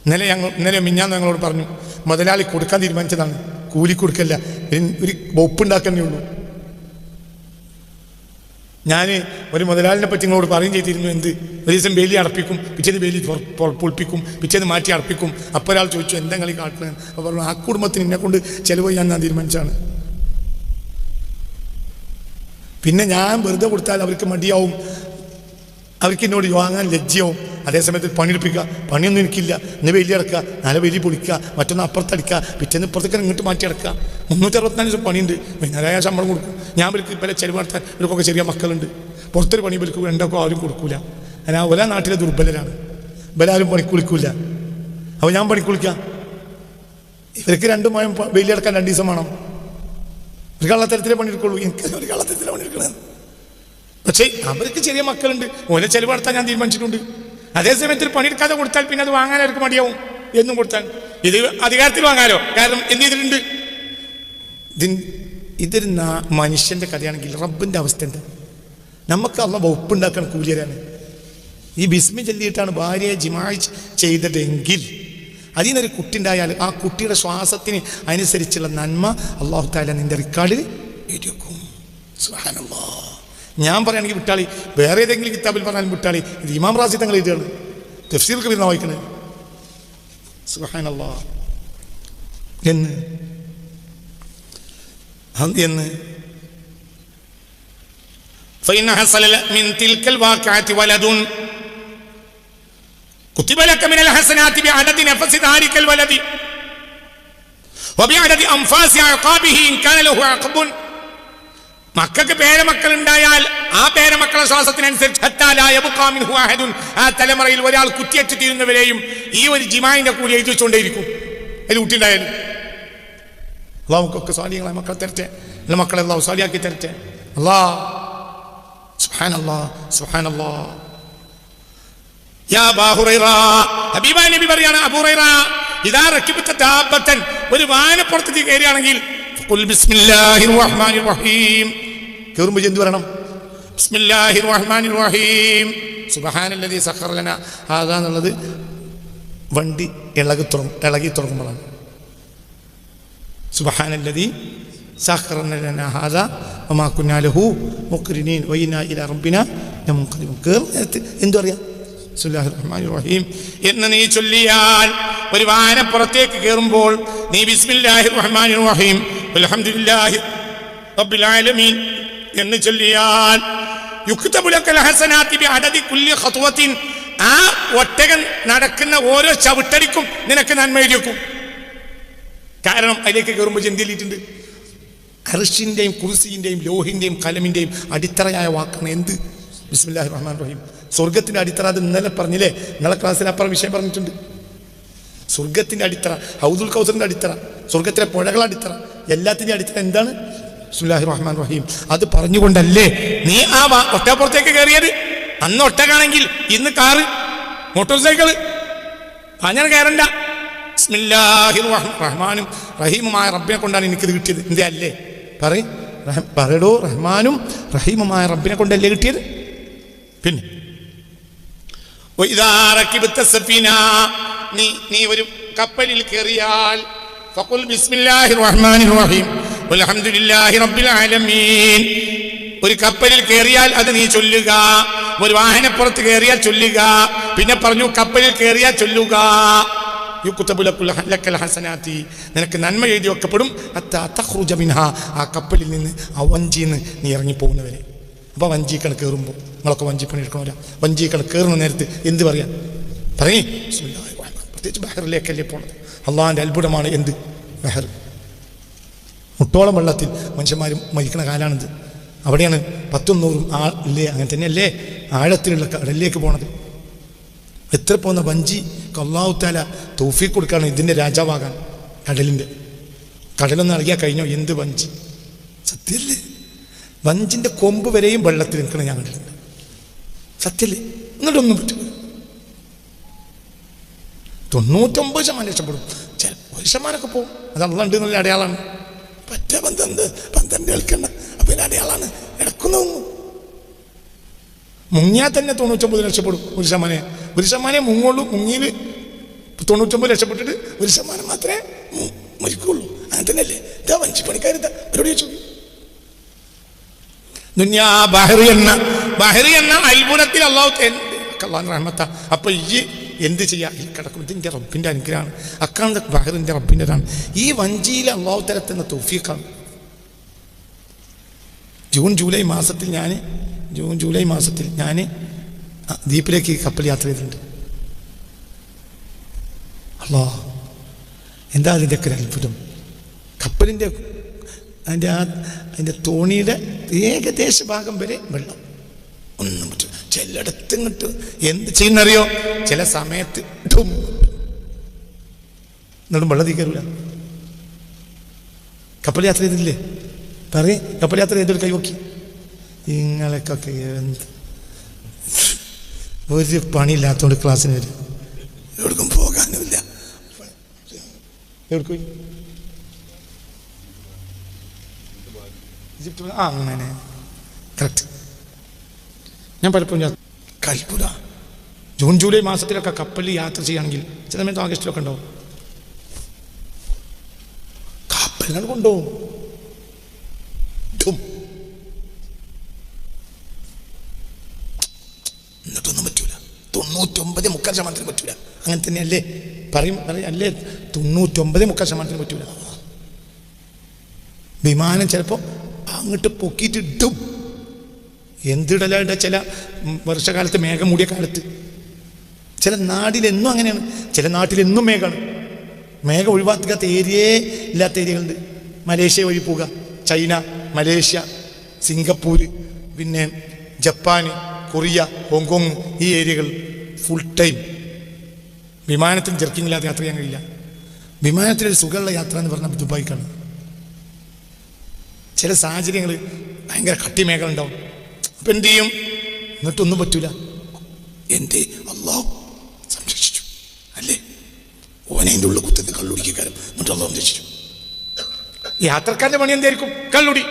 ഇന്നലെ മിഞ്ഞാന്ന് ഞങ്ങളോട് പറഞ്ഞു, മുതലാളി കൊടുക്കാൻ തീരുമാനിച്ചതാണ്, കൂലി കൊടുക്കല്ല, ഒരു ഒപ്പുണ്ടാക്കുന്നേ ഉള്ളൂ. ഞാൻ ഒരു മുതലാളിനെ പറ്റി നിങ്ങളോട് പറയും ചെയ്തിരുന്നു. എന്ത്? ഒരു ദിവസം വേലി അടപ്പിക്കും, പിറ്റേന്ന് വേലി പൊളിപ്പിക്കും, പിറ്റേന്ന് മാറ്റി അടപ്പിക്കും. അപ്പോൾ ഒരാൾ ചോദിച്ചു, എന്താ കളി കാട്ടുന്നത്? അപ്പോൾ പറഞ്ഞു, ആ കുടുംബത്തിന് എന്നെ കൊണ്ട് ചെലവ് ചെയ്യാൻ ഞാൻ തീരുമാനിച്ചാണ്. പിന്നെ ഞാൻ വെറുതെ കൊടുത്താൽ അവർക്ക് മടിയാവും, അവർക്ക് എന്നോട് വാങ്ങാൻ ലജ്ജയാവും. അതേസമയത്ത് പണിയെടുപ്പിക്കുക, പണിയൊന്നും എനിക്കില്ല, ഇന്ന് വേലി അടക്കുക, നാളെ വേലി പൊളിക്കുക, മറ്റൊന്ന് അപ്പുറത്തടിക്കുക, പിറ്റേന്ന് ഇപ്പുറത്തേക്ക് ഇങ്ങോട്ട് മാറ്റി അടക്കുക. 364 ദിവസം പണിയുണ്ട്. വൈകുന്നേരം ശമ്പളം കൊടുക്കും. ഞാൻ ഇവർക്ക് ഇപ്പം ചെലവ് നടത്താൻ ഇവർക്കൊക്കെ ചെറിയ മക്കളുണ്ട്. പുറത്തൊരു പണി ഇവർക്ക് രണ്ടൊക്കെ ആരും കൊടുക്കൂല. ഞാൻ ഒരാ നാട്ടിലെ ദുർബലരാണ്, ഇവരാരും പണിക്കുളിക്കൂല. അപ്പോൾ ഞാൻ പണിക്കുളിക്കാം. ഇവർക്ക് 2 മഴ വേലി അടക്കാൻ 2 ദിവസം വേണം. ഒരു കള്ളത്തരത്തിലേ പണിയെടുക്കുള്ളൂ, എനിക്ക് ഒരു കള്ളത്തരത്തിലാണ് പണിയെടുക്കണത്. പക്ഷേ അവർക്ക് ചെറിയ മക്കളുണ്ട്, ഓരോ ചെലവ് നടത്താൻ ഞാൻ തീരുമാനിച്ചിട്ടുണ്ട്. അതേസമയത്തിൽ പണിയെടുക്കാതെ കൊടുത്താൽ പിന്നെ അത് വാങ്ങാൻ അവർക്ക് മടിയാവും. എന്നും കൊടുത്താൽ ഇത് അധികാരത്തിൽ വാങ്ങാലോ. കാരണം എന്ത് ചെയ്തിട്ടുണ്ട്? ഇതൊരു മനുഷ്യൻ്റെ കഥയാണെങ്കിൽ റബ്ബിൻ്റെ അവസ്ഥ എന്താ? നമുക്ക് അള്ളാഹ് ഒപ്പുണ്ടാക്കാൻ കൂലിയരാണ്. ഈ ബിസ്മി ചൊല്ലിയിട്ടാണ് ഭാര്യയെ ജിമായി ചെയ്തതെങ്കിൽ അതിൽ നിന്നൊരു കുട്ടി ഉണ്ടായാൽ ആ കുട്ടിയുടെ ശ്വാസത്തിന് അനുസരിച്ചുള്ള നന്മ അല്ലാഹു തആല നിന്റെ റിക്കാർഡിൽ എഴുതിവെക്കും. സുബ്ഹാനല്ലാഹ്. ഞാൻ പറയുകയാണെങ്കിൽ വിട്ടാളി, വേറെ ഏതെങ്കിലും കിതാബിൽ പറഞ്ഞാലും വിട്ടാളി. ഇത് ഇമാം റാസി തങ്ങൾ എഴുതുകയാണ്, തഫ്സീർക്ക് വരുന്ന വായിക്കണത്. സുബ്ഹാനല്ലാഹ്. എന്ന് فإن حصل من تلك الواقعة ولد كتب لك من الحسنات بعدد نفس ذلك الولد وبعدد أنفاس عقابه إن كان له عقب. മക്കൾക്ക് പേരമക്കൾ ഉണ്ടായാൽ ആ പേരമക്കളുടെ ശ്വാസത്തിനനുസരിച്ച് ആ തലമുറയിൽ ഒരാൾ കുറ്റിയറ്റ് തീരുന്നവരെയും ഈ ഒരു ജിമായിന്റെ കൂലി എഴുതി വെച്ചുകൊണ്ടേയിരിക്കും. അതിൽ കുട്ടിയുണ്ടായാലും അള്ളാഹുക്കൊക്കെ സ്വാലിഹ്യങ്ങളെ മക്കളെ തരട്ടെ, എല്ലാ മക്കളെ അള്ളാഹു സ്വാലിഹാക്കി തരട്ടെ. അല്ലാഹ് സുബ്ഹാനല്ലാഹ് സുബ്ഹാനല്ലാഹ്. യാ അബൂ ഹുറൈറ, ഹബീബായ നബി പറയാണ്, അബൂ ഹുറൈറ ഇദാ റകിബത ദാബത്തൻ, ഒരു വാഹനപ്പുറത്ത് കയറുകയാണെങ്കിൽ ഖുൽ ബിസ്മില്ലാഹിർ റഹ്മാനിർ റഹീം, കേറുമ്പോൾ എന്ത് പറയണം? ബിസ്മില്ലാഹിർ റഹ്മാനിർ റഹീം. സുബ്ഹാനല്ലദീ സഖറ ലനാ ഹാദാ എന്നുള്ളത് വണ്ടി ഇളകി തുടങ്ങുമ്പോഴാണ്. സുബ്ഹാനല്ലദീ സഖറ ലനാ ഹാദാ വമാ കുന്നാ ലഹു മുഖ്രിനീൻ വഇന്നാ ഇലാ റബ്ബിനാ ലമുൻഖലിബൂൻ. എന്തു പറയാ? ബിസ്മില്ലാഹിർ റഹ്മാനിർ റഹീം എന്ന് നീ ചൊല്ലിയാൽ, ഒരു വാഹനപ്പുറത്തേക്ക് കയറുമ്പോൾ നീ ബിസ്മില്ലാഹിർ റഹ്മാനിർ റഹീം അൽഹംദുലില്ലാഹി റബ്ബിൽ ആലമീൻ എന്ന് ചൊല്ലിയാൽ യുക്തബു ലക്കൽ ഹസനാതി ബിഅദദി കുല്ലി ഖത്വത്തിൻ ആ ഒട്ടകൻ നടക്കുന്ന ഓരോ ചവിട്ടടിക്കും നിനക്ക് നന്മ എഴുതി വെക്കും. കാരണം അതിലേക്ക് കയറുമ്പോൾ എന്തിയിട്ടുണ്ട്? അർശിന്റെയും കുർസിന്റെയും ലോഹിന്റെയും കലമിന്റെയും അടിത്തറയായ വാക്കാണ് എന്ത്? ബിസ്മില്ലാഹിർ റഹ്മാനിർ റഹീം. സ്വർഗത്തിന്റെ അടിത്തറ അത് ഇന്നലെ പറഞ്ഞില്ലേ, ഇന്നലെ ക്ലാസ്സിൽ അപ്പുറം വിഷയം പറഞ്ഞിട്ടുണ്ട്. സ്വർഗത്തിന്റെ അടിത്തറ, ഹൗദുൽ കൗസറിന്റെ അടിത്തറ, സ്വർഗത്തിലെ പുഴകളുടെ അടിത്തറ, എല്ലാത്തിൻ്റെയും അടിത്തറ എന്താണ്? ബിസ്മില്ലാഹിർ റഹ്മാനിർ റഹീം. അത് പറഞ്ഞുകൊണ്ടല്ലേ നീ ആ ഒട്ടകപ്പുറത്തേക്ക് കയറിയത്? അന്ന് ഒട്ടകാണെങ്കിൽ ഇന്ന് കാറ്, മോട്ടോർ സൈക്കിള്. അങ്ങനെ കയറണ്ട. ബിസ്മില്ലാഹിർ റഹ്മാനും റഹീമുമായ റബ്ബിനെ കൊണ്ടാണ് എനിക്കിത് കിട്ടിയത്. എന്തേ അല്ലേ? പറയടോ, റഹ്മാനും റഹീമുമായ റബ്ബിനെ കൊണ്ടല്ലേ കിട്ടിയത്? പിന്നെ നീ ഒരു കപ്പലിൽ കയറിയാൽ ഫഖുൽ ബിസ്മില്ലാഹിർ റഹ്മാനിർ റഹീം വൽഹംദുലില്ലാഹി റബ്ബിൽ ആലമീൻ. ഒരു കപ്പലിൽ കയറിയാൽ അത് നീ ചൊല്ലുക. ഒരു വാഹനപ്പുറത്ത് കയറിയാൽ ചൊല്ലുക. പിന്നെ പറഞ്ഞു കപ്പലിൽ കയറിയാൽ ചൊല്ലുക. നിനക്ക് നന്മ എഴുതി വെക്കപ്പെടും. ആ കപ്പലിൽ നിന്ന്, ആ വഞ്ചിന്ന് നീ ഇറങ്ങിപ്പോകുന്നവരെ. അപ്പോൾ വഞ്ചിക്കണ് കയറുമ്പോൾ, നിങ്ങളൊക്കെ വഞ്ചിപ്പണി എടുക്കണമല്ല, വഞ്ചിക്കണ് കയറുന്ന നേരത്ത് എന്ത് പറയാൻ പറയേ? പ്രത്യേകിച്ച് ബഹറിലേക്കല്ലേ പോണത്. അള്ളാഹിൻ്റെ അത്ഭുതമാണ് എന്ത്? ബഹർ. മുട്ടോളം വെള്ളത്തിൽ മനുഷ്യന്മാർ മരിക്കുന്ന കാലാണിത്. അവിടെയാണ് 100-100 ആളില്ലേ, അങ്ങനെ തന്നെയല്ലേ ആഴത്തിലുള്ള കടലിലേക്ക് പോണത്. എത്ര പോകുന്ന വഞ്ചി അല്ലാഹു തആല തൗഫീഖ് കൊടുക്കുകയാണ് ഇതിൻ്റെ രാജാവാകാൻ. കടലൊന്നും ഇറങ്ങിയാൽ കഴിഞ്ഞോ എന്ത് വഞ്ചി! സത്യല്ലേ? വഞ്ചിൻ്റെ കൊമ്പ് വരെയും വെള്ളത്തിൽ നിൽക്കണം ഞാൻ കണ്ടിട്ടുണ്ട്. സത്യല്ലേ? എന്നിട്ടൊന്നും പറ്റില്ല. 99% രക്ഷപ്പെടും. 1% പോകും. അത് അള്ളാഹ് ഉണ്ട് എന്നുള്ള അടയാളാണ്. പറ്റ 12 കളിക്കണ്ട, അപ്പം പിന്നെ അടയാളാണ്. ഇടക്കുന്നു മുങ്ങിയാൽ തന്നെ 99 രക്ഷപ്പെടും. 1% മുങ്ങുള്ളൂ. മുങ്ങിയിൽ 99 രക്ഷപ്പെട്ടിട്ട് 1% മാത്രമേ മരിക്കുള്ളൂ. അങ്ങനെ തന്നെയല്ലേ? ഇതാ വഞ്ചി പണിക്കാർ അവരോട് ചോദിച്ചു. ദുനിയാ ബഹറി എന്ന അത്ഭുതത്തിൽ അള്ളാഹു റഹ്മത്ത. അപ്പൊ ഈ എന്ത് ചെയ്യാ? ഈ കിടക്കും. ഇതിൻ്റെ റബ്ബിൻ്റെ അനുഗ്രഹമാണ്. അക്കാണ്ട് ബഹറിൻ്റെ റബ്ബിൻ്റെതാണ്. ഈ വഞ്ചിയിൽ അള്ളാഹു തആല തന്ന തൗഫീഖാണ്. ജൂൺ ജൂലൈ മാസത്തിൽ ഞാൻ ദ്വീപിലേക്ക് കപ്പൽ യാത്ര ചെയ്തിട്ടുണ്ട്. അല്ലാഹ്, എന്താ അതിൻ്റെയൊക്കെ ഒരു അത്ഭുതം! കപ്പലിൻ്റെ അതിൻ്റെ തോണിയുടെ ഏകദേശ ഭാഗം വരെ വെള്ളം. ഒന്നും പറ്റും. ചിലയിടത്ത് ഇങ്ങോട്ട് എന്ത് ചെയ്യുന്നറിയോ? ചില സമയത്ത് എന്നിട്ടും വെള്ളം തീക്കറില്ല. കപ്പൽ യാത്ര ചെയ്തില്ലേ? കപ്പൽ യാത്ര ചെയ്തൊരു കൈവക്കി. നിങ്ങളൊക്കെ എന്ത് ഒരു പണിയില്ലാത്തതുകൊണ്ട് ക്ലാസ്സിന് വരും. എവിടേക്കും പോകാനുമില്ല. എവിടെ പോയി? ഈജിപ്ത്. അങ്ങനെ കറക്റ്റ്. ഞാൻ പലപ്പോഴും കൽപ്പുര ജൂൺ ജൂലൈ മാസത്തിലൊക്കെ കപ്പലിൽ യാത്ര ചെയ്യുകയാണെങ്കിൽ ചില സമയത്ത് ആഗസ്റ്റിലൊക്കെ ഉണ്ടാവും. കപ്പലിനാണ് കൊണ്ടുപോകും. എന്നിട്ടൊന്നും പറ്റൂല. 99% പറ്റൂല. അങ്ങനെ തന്നെയല്ലേ പറയും അല്ലേ? 99% പറ്റൂല. വിമാനം ചിലപ്പോൾ അങ്ങോട്ട് പൊക്കിയിട്ട് ഇട്ടും എന്തിടലായിട്ട് ചില വർഷകാലത്ത് മേഘം മൂടിയ കാലത്ത്. ചില നാട്ടിലെന്നും അങ്ങനെയാണ്. ചില നാട്ടിലെന്നും മേഘമാണ്. മേഘം ഒഴിവാക്കാത്ത ഏരിയയെ ഇല്ലാത്ത ഏരിയകളുണ്ട്. മലേഷ്യ വഴി പോവുക, ചൈന, മലേഷ്യ, സിംഗപ്പൂർ, പിന്നെ ജപ്പാൻ, കൊറിയ, ഹോങ്കോങ്, ഈ ഏരിയകൾ ഫുൾ ടൈം വിമാനത്തിന് ജർക്കിങ്ങില്ലാതെ യാത്ര ചെയ്യാൻ കഴിയില്ല. വിമാനത്തിലൊരു സുഖമുള്ള യാത്ര എന്ന് പറഞ്ഞാൽ ദുബായിക്കാണ്. ചില സാഹചര്യങ്ങൾ ഭയങ്കര കട്ടിമേഖല ഉണ്ടാവും. അപ്പം എന്ത് ചെയ്യും? എന്നിട്ടൊന്നും പറ്റൂല. എൻ്റെ അല്ലാഹു സംരക്ഷിച്ചു അല്ലേ? ഓനെ അതിൻ്റെ ഉള്ളിൽ കുത്തുന്ന കള്ളുടിക്കാരും എന്നിട്ട് അല്ലാഹു സംരക്ഷിച്ചു. യാത്രക്കാരൻ്റെ പണി എന്തായിരിക്കും? കള്ളുടി.